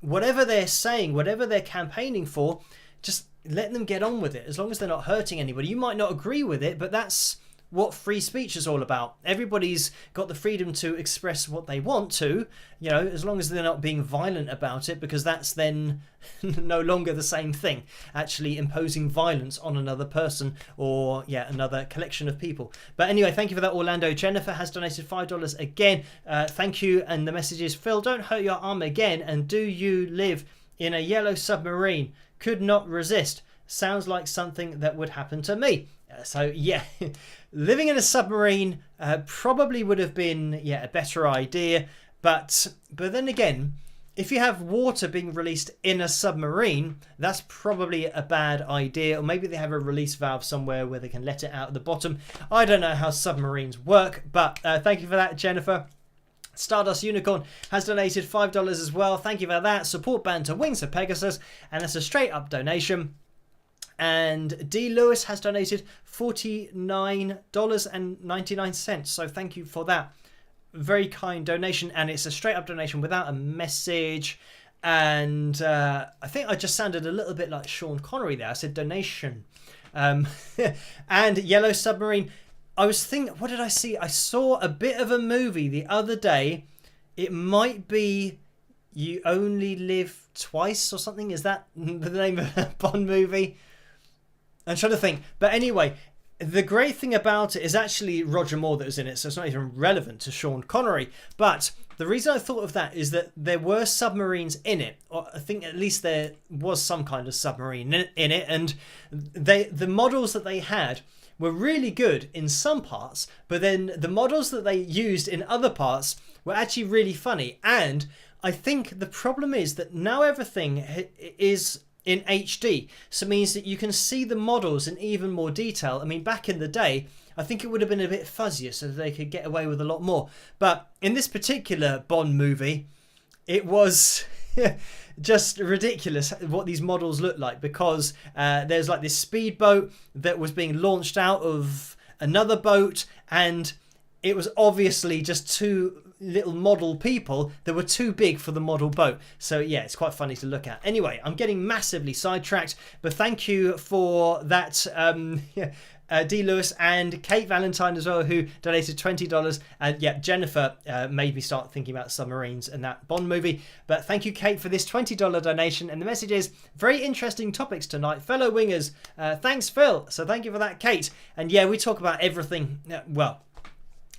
whatever they're saying, whatever they're campaigning for, just let them get on with it, as long as they're not hurting anybody. You might not agree with it, but that's what free speech is all about. Everybody's got the freedom to express what they want to, as long as they're not being violent about it, because that's then no longer the same thing, actually imposing violence on another person or another collection of people. But anyway, thank you for that, Orlando. Jennifer has donated $5 again. Thank you. And the message is, Phil, don't hurt your arm again, and do you live in a yellow submarine? Could not resist. Sounds like something that would happen to me. Living in a submarine probably would have been a better idea, but then again, if you have water being released in a submarine, that's probably a bad idea. Or maybe they have a release valve somewhere where they can let it out at the bottom. I don't know how submarines work, but thank you for that, Jennifer. Stardust Unicorn has donated $5 as well. Thank you for that. Support band to Wings of Pegasus, and that's a straight up donation. And D. Lewis has donated $49.99. So thank you for that. Very kind donation. And it's a straight up donation without a message. And I think I just sounded a little bit like Sean Connery there. I said donation. And Yellow Submarine. I was thinking, what did I see? I saw a bit of a movie the other day. It might be You Only Live Twice or something. Is that the name of a Bond movie? I'm trying to think. But anyway, the great thing about it is actually Roger Moore that was in it, so it's not even relevant to Sean Connery. But the reason I thought of that is that there were submarines in it. Or I think at least there was some kind of submarine in it. And the models that they had were really good in some parts, but then the models that they used in other parts were actually really funny. And I think the problem is that now everything is in HD, so it means that you can see the models in even more detail. I mean, back in the day, I think it would have been a bit fuzzier, so they could get away with a lot more. But in this particular Bond movie, it was just ridiculous what these models look like, because there's like this speedboat that was being launched out of another boat, and it was obviously just two little model people that were too big for the model boat. So it's quite funny to look at. Anyway, I'm getting massively sidetracked, but thank you for that, D. Lewis and Kate Valentine as well, who donated $20. And Jennifer made me start thinking about submarines and that Bond movie. But thank you, Kate, for this $20 donation. And the message is, very interesting topics tonight, fellow wingers. Thanks, Phil. So thank you for that, Kate. And we talk about everything.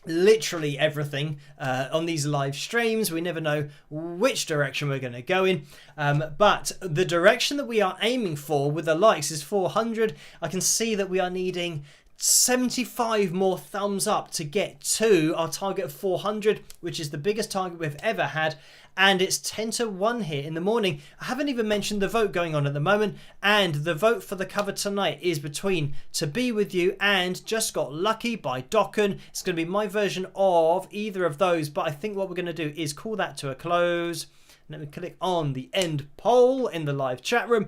Literally everything on these live streams. We never know which direction we're going to go in, but the direction that we are aiming for with the likes is 400. I can see that we are needing 75 more thumbs up to get to our target of 400, which is the biggest target we've ever had. And it's 10 to 1 here in the morning. I haven't even mentioned the vote going on at the moment. And the vote for the cover tonight is between To Be With You and Just Got Lucky by Dokken. It's going to be my version of either of those. But I think what we're going to do is call that to a close. Let me click on the end poll in the live chat room.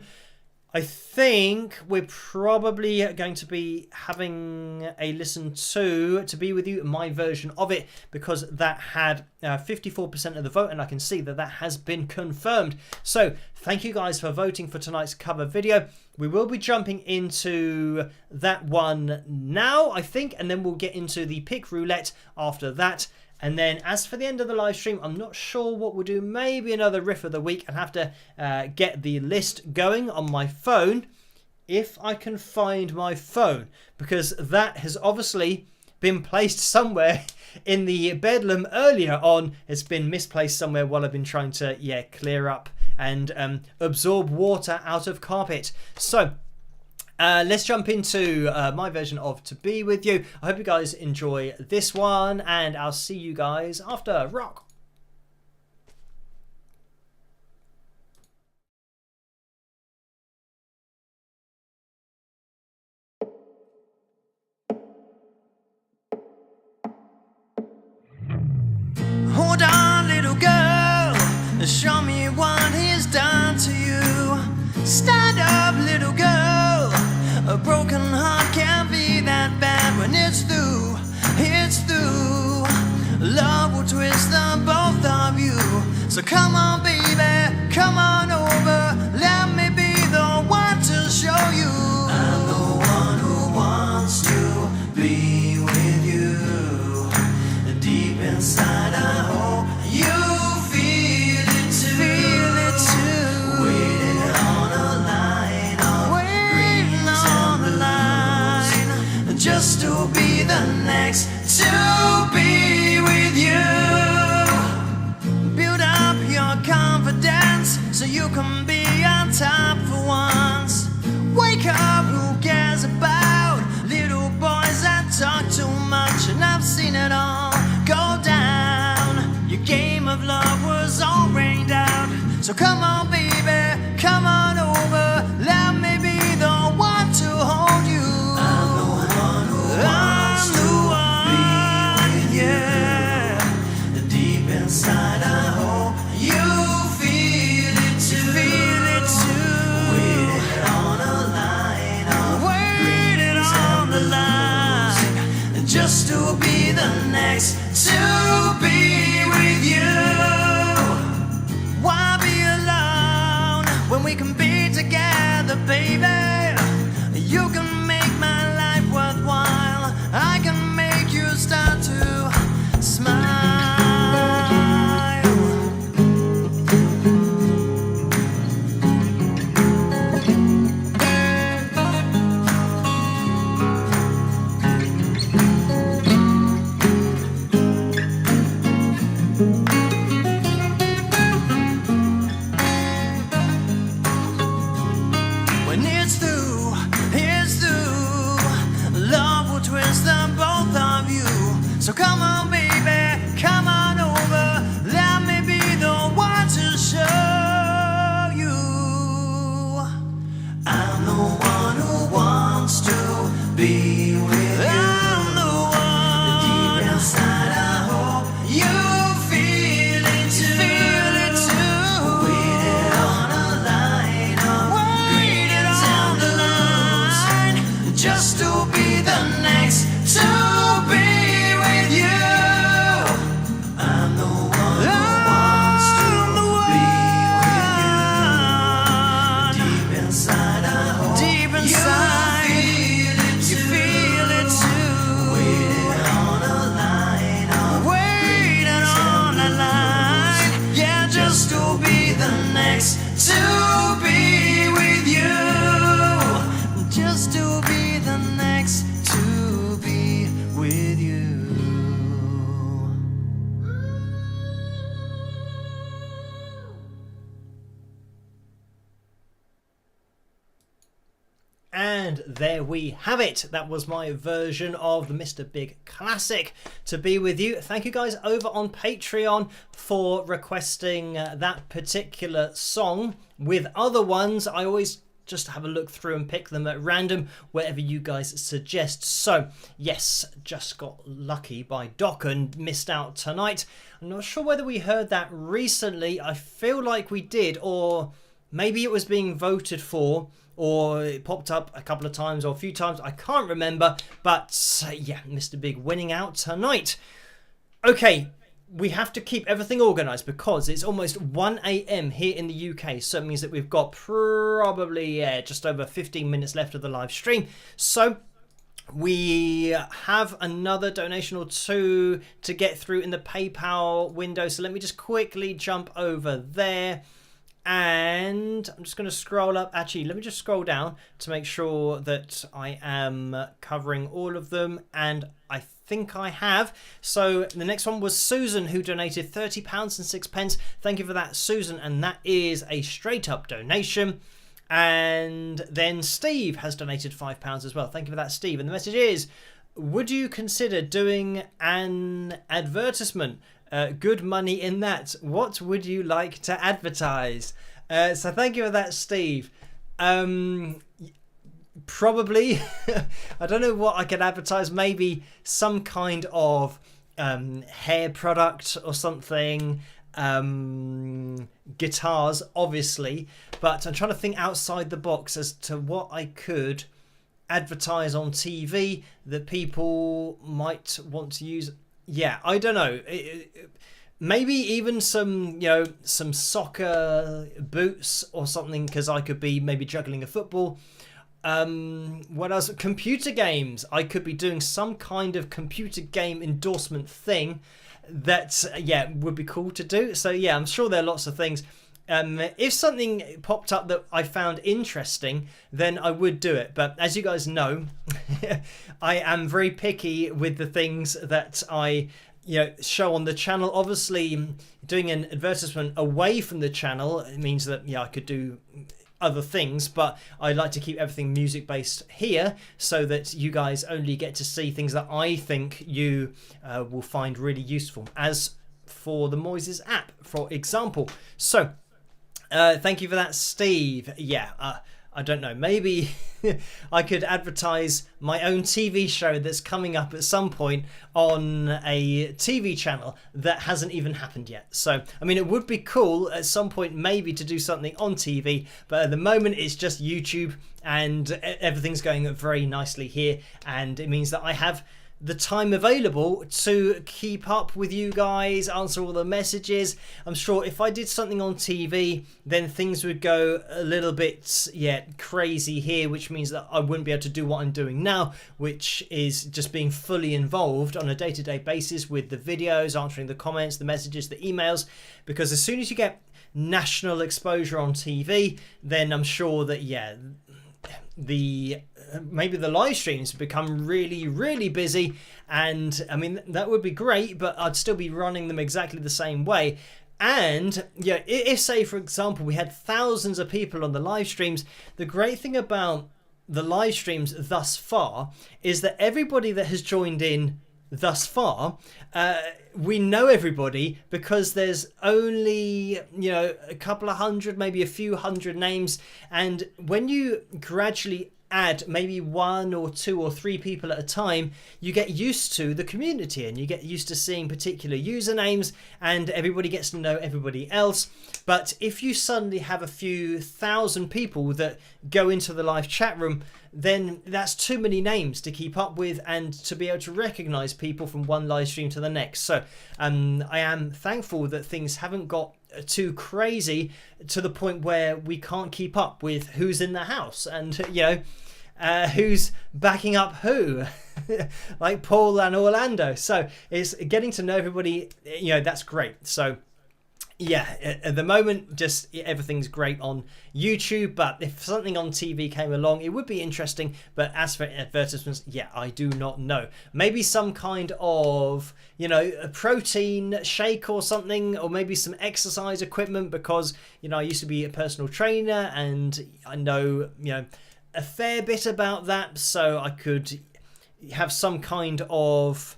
I think we're probably going to be having a listen to Be With You, my version of it, because that had 54% of the vote, and I can see that that has been confirmed. So thank you guys for voting for tonight's cover video. We will be jumping into that one now, I think, and then we'll get into the pick roulette after that. And then as for the end of the live stream, I'm not sure what we'll do. Maybe another riff of the week. I'll have to get the list going on my phone, if I can find my phone, because that has obviously been placed somewhere in the bedlam earlier on. It's been misplaced somewhere while I've been trying to, clear up and absorb water out of carpet. So let's jump into my version of To Be With You. I hope you guys enjoy this one, and I'll see you guys after. Rock! Hold on, little girl, show me what he's done to you. Stand up, little girl, a broken heart can't be that bad when it's through, it's through. Love will twist the both of you. So come on, baby, come on over. Let me be the one to show you. I'm the one who wants to be with you. Deep inside, I hope you feel it too. Feel it too. Waiting on a line of waiting on the line, just to be the next to be with you. Build up your confidence so you can be on top for once. Wake up, who cares about little boys that talk too much? And I've seen it all go down. Your game of love was all rained out. So come on, baby, come on over. Let me be the one to hold you. I'm the one who wants to be with you. Deep inside, I hope you feel it too. Feel it too. Waiting on a line of waiting on the line, just to be the next to be with you. Why be alone when we can be together, baby? You can make my life worthwhile. I can make you start to smile. When it's through, love will twist the both of you. So come on, baby, come on over. Let me be the one to show you. I'm the one who wants to be with you. I'm the one. Deep inside, I hope you feel it too. Feel it too. Waiting on a line of waiting on the line, just to be the next to be with you. I'm the one who wants to be with you. Deep inside, I hope deep inside, you feel it too. Waiting on a line of waiting on a line, yeah, just to be the next to be with you. Just to be the next to be with you. And there we have it. That was my version of the Mr. Big classic, To Be With You. Thank you guys over on Patreon for requesting that particular song. With other ones, I always just have a look through and pick them at random, wherever you guys suggest. So yes, just got lucky by Doc and missed out tonight. I'm not sure whether we heard that recently. I feel like we did, or maybe it was being voted for, or it popped up a couple of times or a few times. I can't remember, but yeah, Mr. Big winning out tonight. Okay, we have to keep everything organised because it's almost 1 a.m. here in the UK. So it means that we've got probably just over 15 minutes left of the live stream. So we have another donation or two to get through in the PayPal window. So let me just quickly jump over there. And I'm just going to scroll up. Actually, let me just scroll down to make sure that I am covering all of them. And I think I have. So the next one was Susan, who donated £30.06. Thank you for that, Susan. And that is a straight up donation. And then Steve has donated £5 as well. Thank you for that, Steve. And the message is, would you consider doing an advertisement? Good money in that. What would you like to advertise? So thank you for that, Steve. Probably. I don't know what I could advertise. Maybe some kind of hair product or something. Guitars, obviously. But I'm trying to think outside the box as to what I could advertise on TV that people might want to use. Yeah, I don't know. Maybe even some, some soccer boots or something, because I could be maybe juggling a football. What else? Computer games. I could be doing some kind of computer game endorsement thing that, would be cool to do. So, yeah, I'm sure there are lots of things. If something popped up that I found interesting, then I would do it. But as you guys know, I am very picky with the things that I show on the channel. Obviously, doing an advertisement away from the channel means that I could do other things, but I like to keep everything music based here so that you guys only get to see things that I think you will find really useful, as for the Moises app, for example. So thank you for that, Steve. I don't know, maybe I could advertise my own TV show that's coming up at some point on a TV channel that hasn't even happened yet. So, I mean, it would be cool at some point maybe to do something on TV, but at the moment it's just YouTube and everything's going very nicely here, and it means that I have the time available to keep up with you guys, answer all the messages. I'm sure if I did something on TV, then things would go a little bit crazy here, which means that I wouldn't be able to do what I'm doing now, which is just being fully involved on a day-to-day basis with the videos, answering the comments, the messages, the emails, because as soon as you get national exposure on TV, then I'm sure that maybe the live streams become really busy, and I mean that would be great, but I'd still be running them exactly the same way. And if say for example we had thousands of people on the live streams, the great thing about the live streams thus far is that everybody that has joined in thus far, we know everybody, because there's only a couple of hundred, maybe a few hundred names, and when you gradually add maybe 1 or 2 or 3 people at a time, you get used to the community and you get used to seeing particular usernames, and everybody gets to know everybody else. But if you suddenly have a few thousand people that go into the live chat room, then that's too many names to keep up with and to be able to recognize people from one live stream to the next. So I am thankful that things haven't got too crazy to the point where we can't keep up with who's in the house and who's backing up who like Paul and Orlando. So it's getting to know everybody, that's great. So at the moment, just everything's great on YouTube, but if something on TV came along, it would be interesting. But as for advertisements, I do not know. Maybe some kind of, a protein shake or something, or maybe some exercise equipment, because, I used to be a personal trainer and I know, a fair bit about that. So I could have some kind of,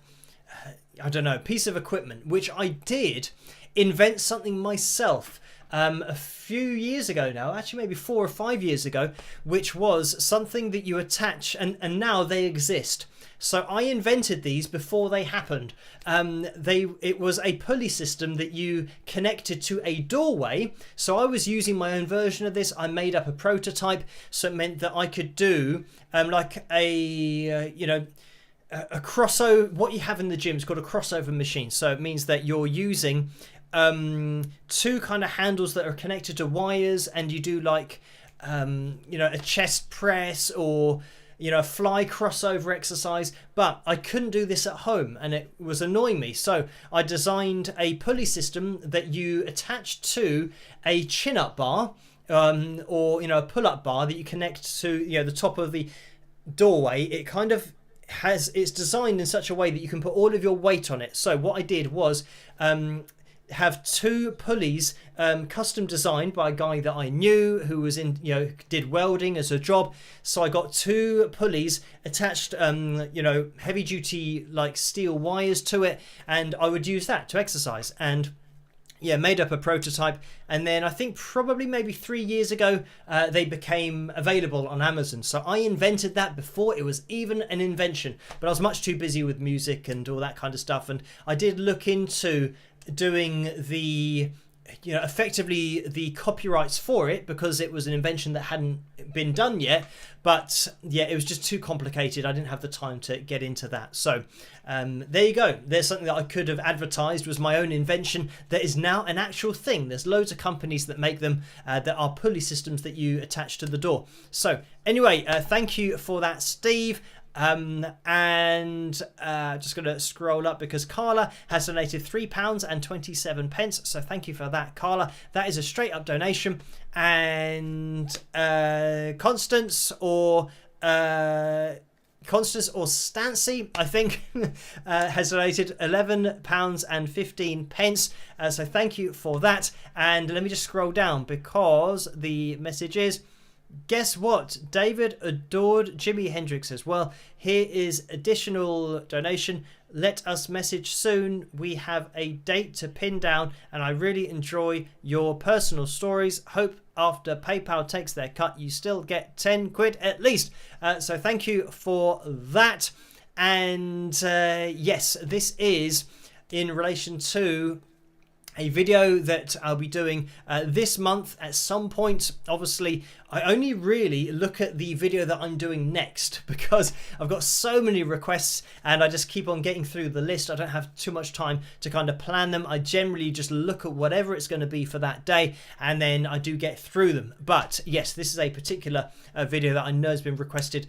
piece of equipment, which I did invent something myself a few years ago now, actually maybe 4 or 5 years ago, which was something that you attach, and now they exist. So I invented these before they happened. It was a pulley system that you connected to a doorway. So I was using my own version of this. I made up a prototype, so it meant that I could do like a crossover. What you have in the gym is called a crossover machine. So it means that you're using two kind of handles that are connected to wires, and you do like a chest press or a fly crossover exercise. But I couldn't do this at home and it was annoying me, so I designed a pulley system that you attach to a chin-up bar or a pull-up bar that you connect to the top of the doorway. It kind of it's designed in such a way that you can put all of your weight on it. So what I did was have two pulleys custom designed by a guy that I knew who was did welding as a job. So I got two pulleys attached heavy duty like steel wires to it, and I would use that to exercise. And made up a prototype, and then I think probably maybe 3 years ago they became available on Amazon. So I invented that before it was even an invention, but I was much too busy with music and all that kind of stuff. And I did look into doing the effectively the copyrights for it, because it was an invention that hadn't been done yet. But it was just too complicated. I didn't have the time to get into that. So there you go. There's something that I could have advertised was my own invention that is now an actual thing. There's loads of companies that make them that are pulley systems that you attach to the door. So anyway, thank you for that, Steve. Just going to scroll up because Carla has donated £3.27. So thank you for that, Carla. That is a straight up donation. And Constance or Stancy, I think, has donated £11.15. So thank you for that. And let me just scroll down because the message is, guess what? David adored Jimi Hendrix as well. Here is additional donation. Let us message soon. We have a date to pin down, and I really enjoy your personal stories. Hope after PayPal takes their cut, you still get 10 quid at least. So thank you for that. And yes, this is in relation to a video that I'll be doing this month at some point. Obviously, I only really look at the video that I'm doing next because I've got so many requests and I just keep on getting through the list. I don't have too much time to kind of plan them. I generally just look at whatever it's going to be for that day, and then I do get through them. But yes, this is a particular video that I know has been requested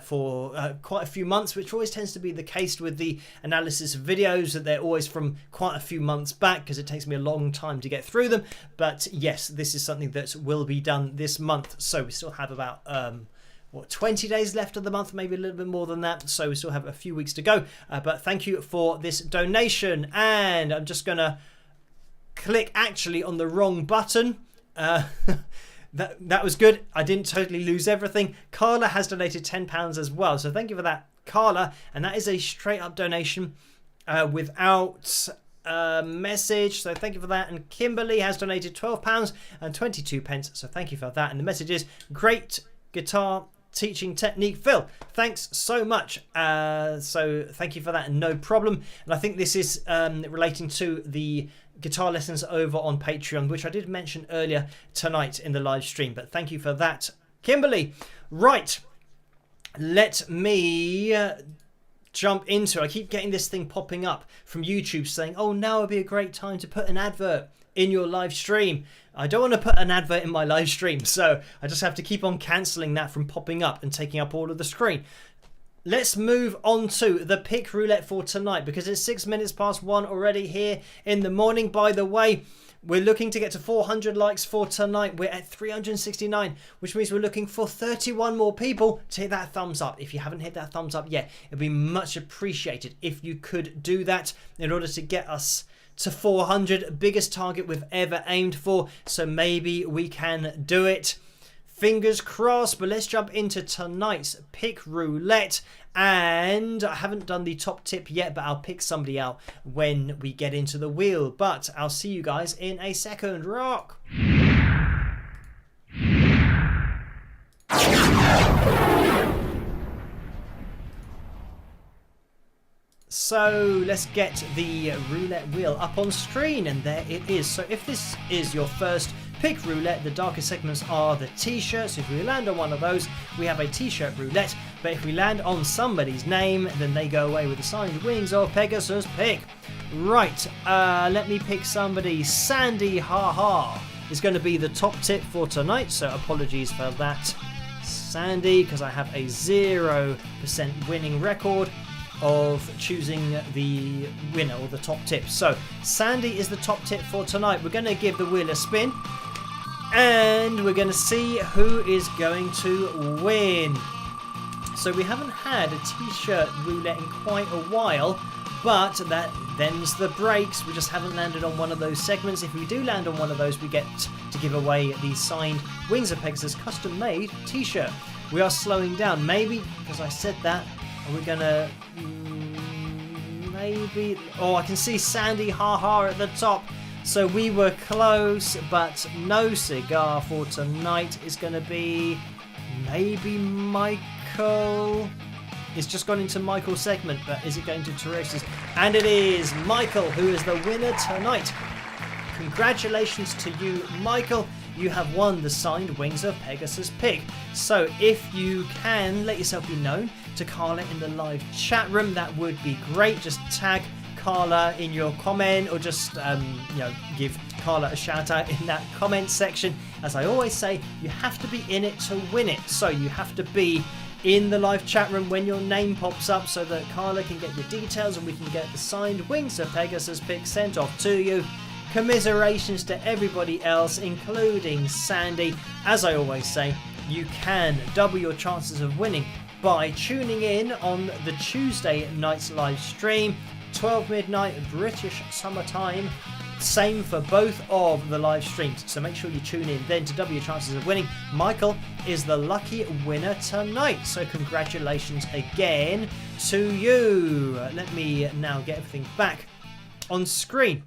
for quite a few months, which always tends to be the case with the analysis videos, that they're always from quite a few months back because it takes me a long time to get through them. But yes, this is something that will be done this month. So we still have about 20 days left of the month, maybe a little bit more than that. So we still have a few weeks to go. But thank you for this donation. And I'm just going to click actually on the wrong button. That was good. I didn't totally lose everything. Carla has donated £10 as well. So thank you for that, Carla. And that is a straight up donation without message. So thank you for that. And Kimberly has donated £12.22. So thank you for that. And the message is, great guitar teaching technique, Phil. Thanks so much. So thank you for that, and no problem. And I think this is relating to the guitar lessons over on Patreon, which I did mention earlier tonight in the live stream. But thank you for that, Kimberly. Right, let me jump into, I keep getting this thing popping up from YouTube saying, oh, now would be a great time to put an advert in your live stream. I don't want to put an advert in my live stream, so I just have to keep on cancelling that from popping up and taking up all of the screen. Let's move on to the pick roulette for tonight, because it's 6 minutes past 1 already here in the morning. By the way, we're looking to get to 400 likes for tonight. We're at 369, which means we're looking for 31 more people to hit that thumbs up. If you haven't hit that thumbs up yet, it'd be much appreciated if you could do that in order to get us to 400, biggest target we've ever aimed for. So maybe we can do it. Fingers crossed, but let's jump into tonight's pick roulette. And I haven't done the top tip yet, but I'll pick somebody out when we get into the wheel. But I'll see you guys in a second. Rock! So let's get the roulette wheel up on screen, and there it is. So if this is your first pick roulette, the darkest segments are the t-shirts. If we land on one of those, we have a t-shirt roulette. But if we land on somebody's name, then they go away with the signed wings of Pegasus pick. Right, let me pick somebody. Sandy Haha is going to be the top tip for tonight, so apologies for that, Sandy, because I have a 0% winning record of choosing the winner or the top tip. So Sandy is the top tip for tonight. We're going to give the wheel a spin and we're going to see who is going to win. So we haven't had a t-shirt roulette in quite a while, but that them's the breaks. We just haven't landed on one of those segments. If we do land on one of those, we get to give away the signed Wings of Pegasus custom made t-shirt. We are slowing down, maybe because I said that. Are we gonna maybe? Oh, I can see Sandy Haha at the top. So we were close, but no cigar for tonight. Is gonna be maybe Michael. It's just gone into Michael's segment, but is it going to Teresa's? And it is Michael who is the winner tonight. Congratulations to you, Michael. You have won the signed Wings of Pegasus pick. So if you can let yourself be known to Carla in the live chat room, that would be great. Just tag Carla in your comment, or just give Carla a shout out in that comment section. As I always say, you have to be in it to win it. So you have to be in the live chat room when your name pops up, so that Carla can get your details and we can get the signed Wings of Pegasus pick sent off to you. Commiserations to everybody else, including Sandy. As I always say, you can double your chances of winning by tuning in on the Tuesday night's live stream, 12 midnight British summertime. Same for both of the live streams, so make sure you tune in then to double your chances of winning. Michael is the lucky winner tonight, so congratulations again to you. Let me now get everything back on screen.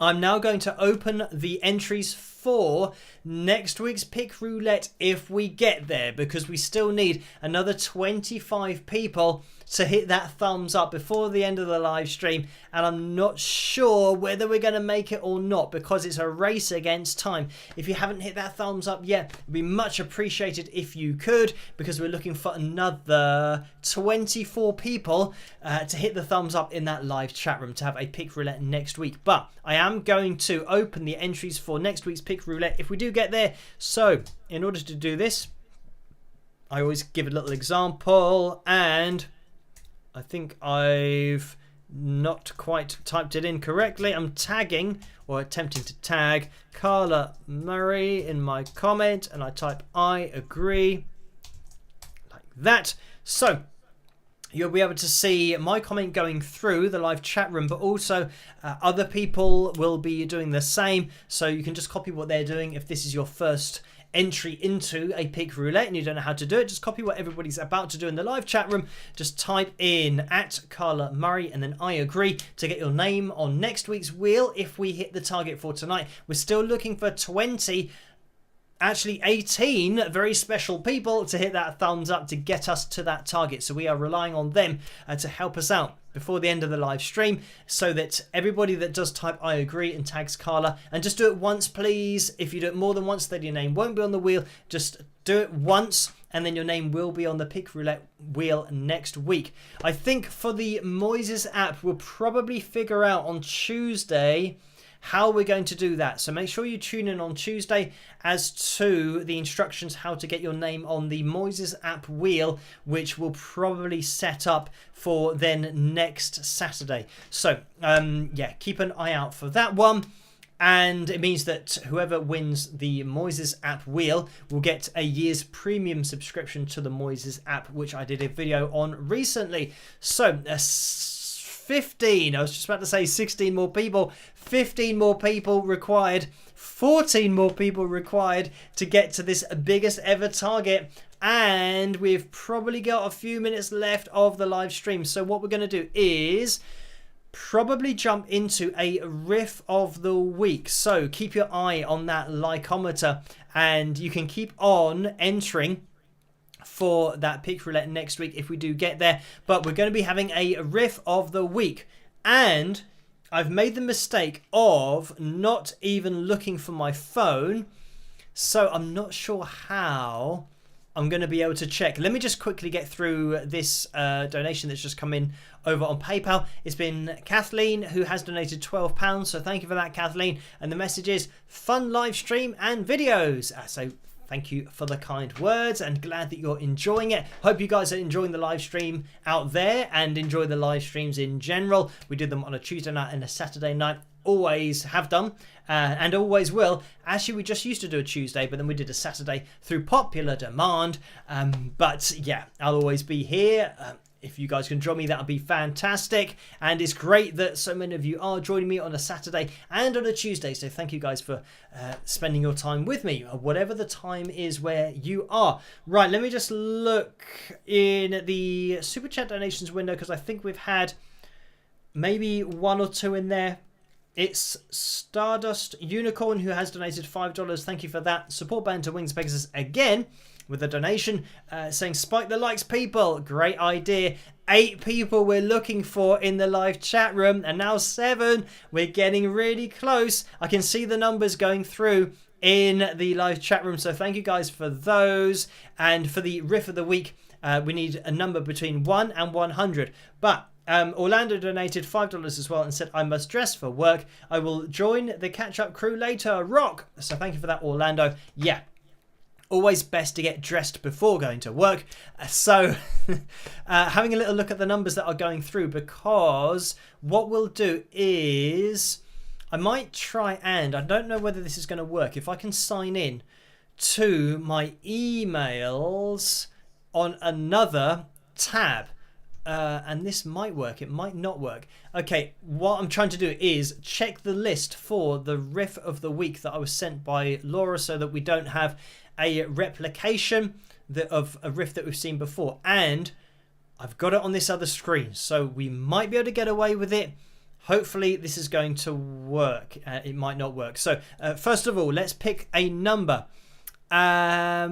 I'm now going to open the entries for next week's pick roulette if we get there, because we still need another 25 people to hit that thumbs up before the end of the live stream, and I'm not sure whether we're going to make it or not, because it's a race against time. If you haven't hit that thumbs up yet, it'd be much appreciated if you could, because we're looking for another 24 people to hit the thumbs up in that live chat room to have a pick roulette next week. But I am going to open the entries for next week's pick roulette if we do get there. So in order to do this, I always give a little example, and I think I've not quite typed it in correctly. I'm tagging, or attempting to tag, Carla Murray in my comment, and I type I agree, like that. So you'll be able to see my comment going through the live chat room, but also other people will be doing the same. So you can just copy what they're doing. If this is your first entry into a pick roulette and you don't know how to do it, just copy what everybody's about to do in the live chat room. Just type in at Carla Murray and then I agree to get your name on next week's wheel if we hit the target for tonight. We're still looking for 20, actually 18 very special people to hit that thumbs up to get us to that target. So we are relying on them to help us out before the end of the live stream, so that everybody that does type I agree and tags Carla, and just do it once please. If you do it more than once, then your name won't be on the wheel. Just do it once and then your name will be on the pick roulette wheel next week. I think for the Moises app, we'll probably figure out on Tuesday how we're going to do that. So make sure you tune in on Tuesday as to the instructions how to get your name on the Moises app wheel, which will probably set up for then next Saturday. So yeah, keep an eye out for that one. And it means that whoever wins the Moises app wheel will get a year's premium subscription to the Moises app, which I did a video on recently. So 15, I was just about to say 16 more people, 15 more people required 14 more people required to get to this biggest ever target. And we've probably got a few minutes left of the live stream. So what we're going to do is probably jump into a riff of the week. So keep your eye on that likeometer, and you can keep on entering for that pick roulette next week if we do get there. But we're going to be having a riff of the week, and I've made the mistake of not even looking for my phone, so I'm not sure how I'm going to be able to check. Let me just quickly get through this donation that's just come in over on PayPal. It's been Kathleen, who has donated £12, so thank you for that, Kathleen. And the message is fun live stream and videos. So thank you for the kind words, and glad that you're enjoying it. Hope you guys are enjoying the live stream out there and enjoy the live streams in general. We did them on a Tuesday night and a Saturday night. Always have done and always will. Actually, we just used to do a Tuesday, but then we did a Saturday through popular demand. But yeah, I'll always be here. If you guys can join me, that would be fantastic. And it's great that so many of you are joining me on a Saturday and on a Tuesday. So thank you guys for spending your time with me, whatever the time is where you are. Right, let me just look in the Super Chat donations window, because I think we've had maybe one or two in there. It's Stardust Unicorn, who has donated $5. Thank you for that. Support band to Wings Pegasus again with a donation, saying spike the likes, people. Great idea. 8 people we're looking for in the live chat room, and now 7. We're getting really close. I can see the numbers going through in the live chat room, so thank you guys for those. And for the riff of the week, we need a number between 1 and 100. But Orlando donated $5 as well and said, I must dress for work. I will join the catch-up crew later. Rock. So thank you for that, Orlando. Yeah. Always best to get dressed before going to work. So having a little look at the numbers that are going through, because what we'll do is I might try, and I don't know whether this is going to work, if I can sign in to my emails on another tab. And this might work, it might not work. Okay, what I'm trying to do is check the list for the riff of the week that I was sent by Laura, so that we don't have a replication of a riff that we've seen before. And I've got it on this other screen, so we might be able to get away with it. Hopefully this is going to work. It might not work. So first of all, let's pick a number. I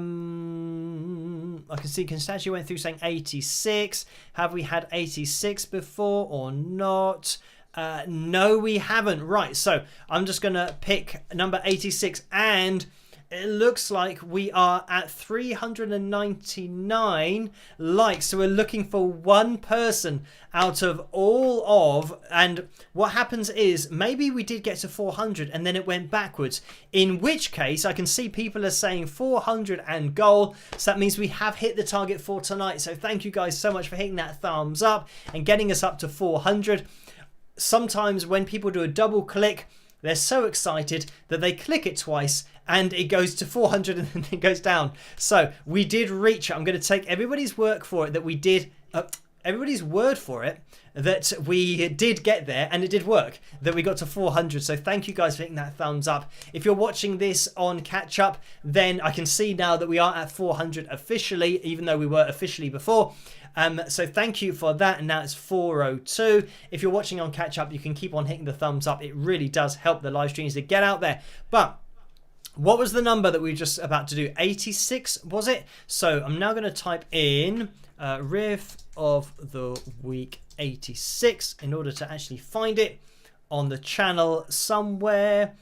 can see Constantia went through saying 86. Have we had 86 before or not? No, we haven't. Right, so I'm just going to pick number 86, and it looks like we are at 399 likes. So we're looking for one person out of all of, and what happens is maybe we did get to 400 and then it went backwards, in which case I can see people are saying 400 and goal. So that means we have hit the target for tonight. So thank you guys so much for hitting that thumbs up and getting us up to 400. Sometimes when people do a double click, they're so excited that they click it twice and it goes to 400 and then it goes down. So we did reach it. I'm going to take everybody's work for it that we did, everybody's word for it that we did get there, and it did work, that we got to 400. So thank you guys for hitting that thumbs up. If you're watching this on catch up, then I can see now that we are at 400 officially, even though we were officially before. So thank you for that, and now it's 402. If you're watching on catch up, you can keep on hitting the thumbs up. It really does help the live streams to get out there. But what was the number that we were just about to do? 86, was it? So I'm now going to type in riff of the week 86 in order to actually find it on the channel somewhere.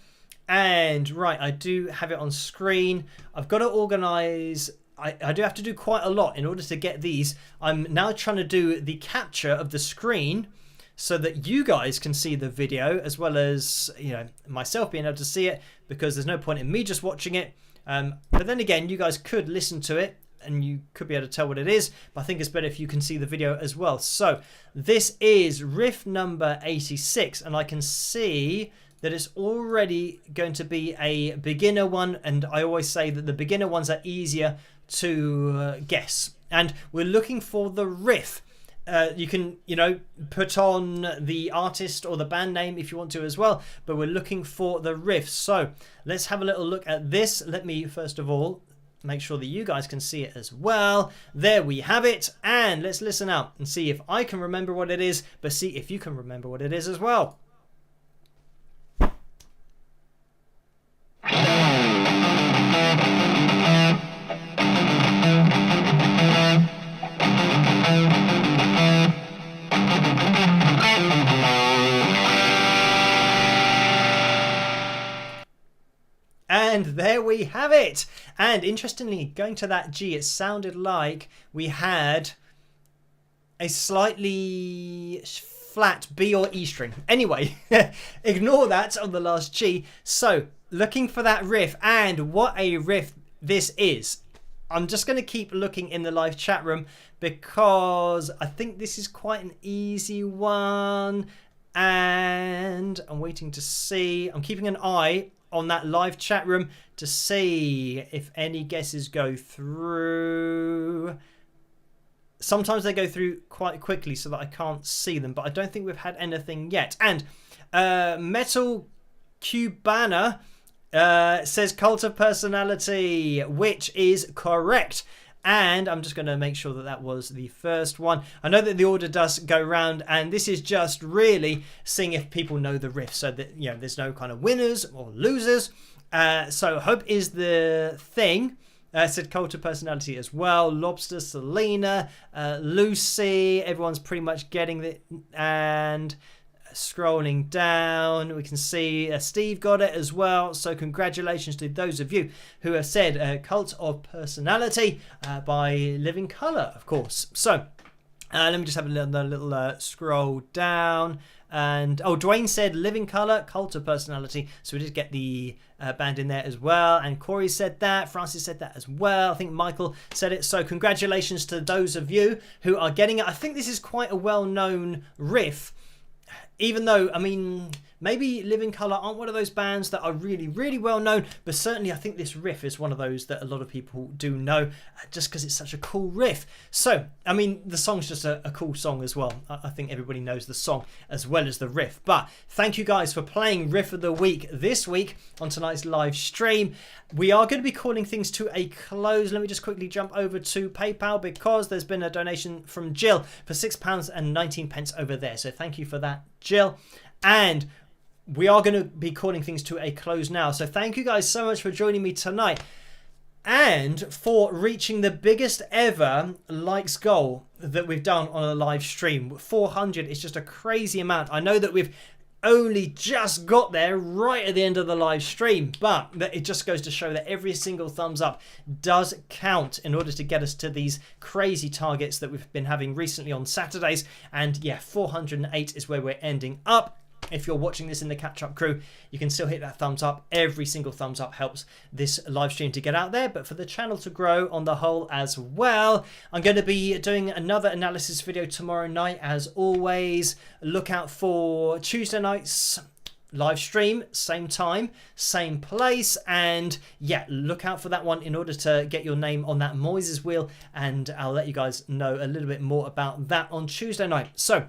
And right, I do have it on screen. I've got to organize. I do have to do quite a lot in order to get these. I'm now trying to do the capture of the screen so that you guys can see the video, as well as, you know, myself being able to see it, because there's no point in me just watching it. But then again, you guys could listen to it and you could be able to tell what it is, but I think it's better if you can see the video as well. So this is riff number 86, and I can see that it's already going to be a beginner one, and I always say that the beginner ones are easier to guess. And we're looking for the riff, You can, put on the artist or the band name if you want to as well, but we're looking for the riff. So let's have a little look at this. Let me first of all make sure that you guys can see it as well. There we have it, and let's listen out and see if I can remember what it is, but see if you can remember what it is as well. And there we have it. And interestingly, going to that G, it sounded like we had a slightly flat B or E string. Anyway, ignore that on the last G. So looking for that riff, and what a riff this is. I'm just going to keep looking in the live chat room because I think this is quite an easy one. And I'm waiting to see. I'm keeping an eye on that live chat room to see if any guesses go through. Sometimes they go through quite quickly so that I can't see them, but I don't think we've had anything yet. And Metal Cubana says Cult of Personality, which is correct. And I'm just going to make sure that that was the first one. I know that the order does go round, and this is just really seeing if people know the riff, so that there's no kind of winners or losers. So Hope is the thing. Said Cult of Personality as well. Lobster, Selena, Lucy. Everyone's pretty much getting it. And scrolling down, we can see Steve got it as well. So congratulations to those of you who have said Cult of Personality by Living Colour, of course. So let me just have a little scroll down. And Dwayne said Living Colour, Cult of Personality. So we did get the band in there as well. And Corey said that. Francis said that as well. I think Michael said it. So congratulations to those of you who are getting it. I think this is quite a well-known riff. Even though, I mean, maybe Living Colour aren't one of those bands that are really, really well known, but certainly I think this riff is one of those that a lot of people do know just because it's such a cool riff. So, I mean, the song's just a cool song as well. I think everybody knows the song as well as the riff. But thank you guys for playing Riff of the Week this week on tonight's live stream. We are going to be calling things to a close. Let me just quickly jump over to PayPal because there's been a donation from Jill for £6.19 over there. So thank you for that, Jill. And we are going to be calling things to a close now. So thank you guys so much for joining me tonight and for reaching the biggest ever likes goal that we've done on a live stream. 400 is just a crazy amount. I know that we've only just got there right at the end of the live stream, but it just goes to show that every single thumbs up does count in order to get us to these crazy targets that we've been having recently on Saturdays. And yeah, 408 is where we're ending up. If you're watching this in the catch-up crew, you can still hit that thumbs up. Every single thumbs up helps this live stream to get out there, but for the channel to grow on the whole as well. I'm going to be doing another analysis video tomorrow night, as always. Look out for Tuesday night's live stream, same time, same place, and yeah, look out for that one in order to get your name on that Moises wheel, and I'll let you guys know a little bit more about that on Tuesday night. So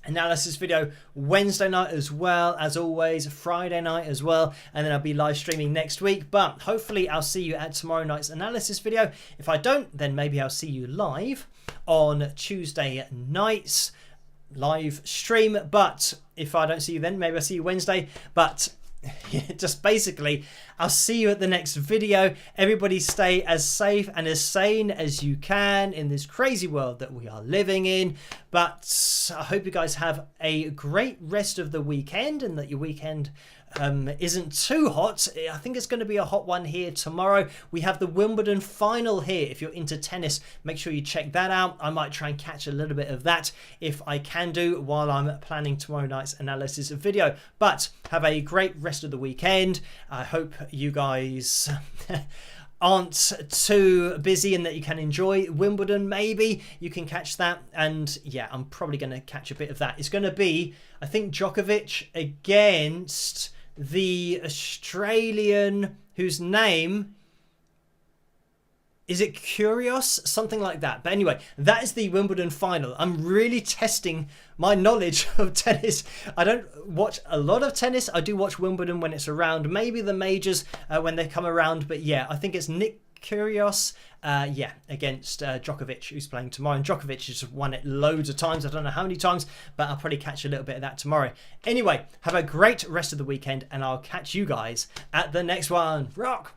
analysis video Wednesday night as well, as always, Friday night as well, and then I'll be live streaming next week. But hopefully I'll see you at tomorrow night's analysis video. If I don't, then maybe I'll see you live on Tuesday night's live stream. But if I don't see you then, maybe I'll see you Wednesday. But just basically, I'll see you at the next video. Everybody stay as safe and as sane as you can in this crazy world that we are living in. But I hope you guys have a great rest of the weekend, and that your weekend isn't too hot. I think it's going to be a hot one here tomorrow. We have the Wimbledon final here. If you're into tennis, make sure you check that out. I might try and catch a little bit of that if I can do while I'm planning tomorrow night's analysis video. But have a great rest of the weekend. I hope you guys aren't too busy and that you can enjoy Wimbledon. Maybe you can catch that, and yeah, I'm probably going to catch a bit of that. It's going to be, I think, Djokovic against the Australian whose name Is it Curios? Something like that. But anyway, that is the Wimbledon final. I'm really testing my knowledge of tennis. I don't watch a lot of tennis. I do watch Wimbledon when it's around. Maybe the majors when they come around. But yeah, I think it's Nick Kyrgios, against Djokovic, who's playing tomorrow. And Djokovic has won it loads of times. I don't know how many times, but I'll probably catch a little bit of that tomorrow. Anyway, have a great rest of the weekend, and I'll catch you guys at the next one. Rock!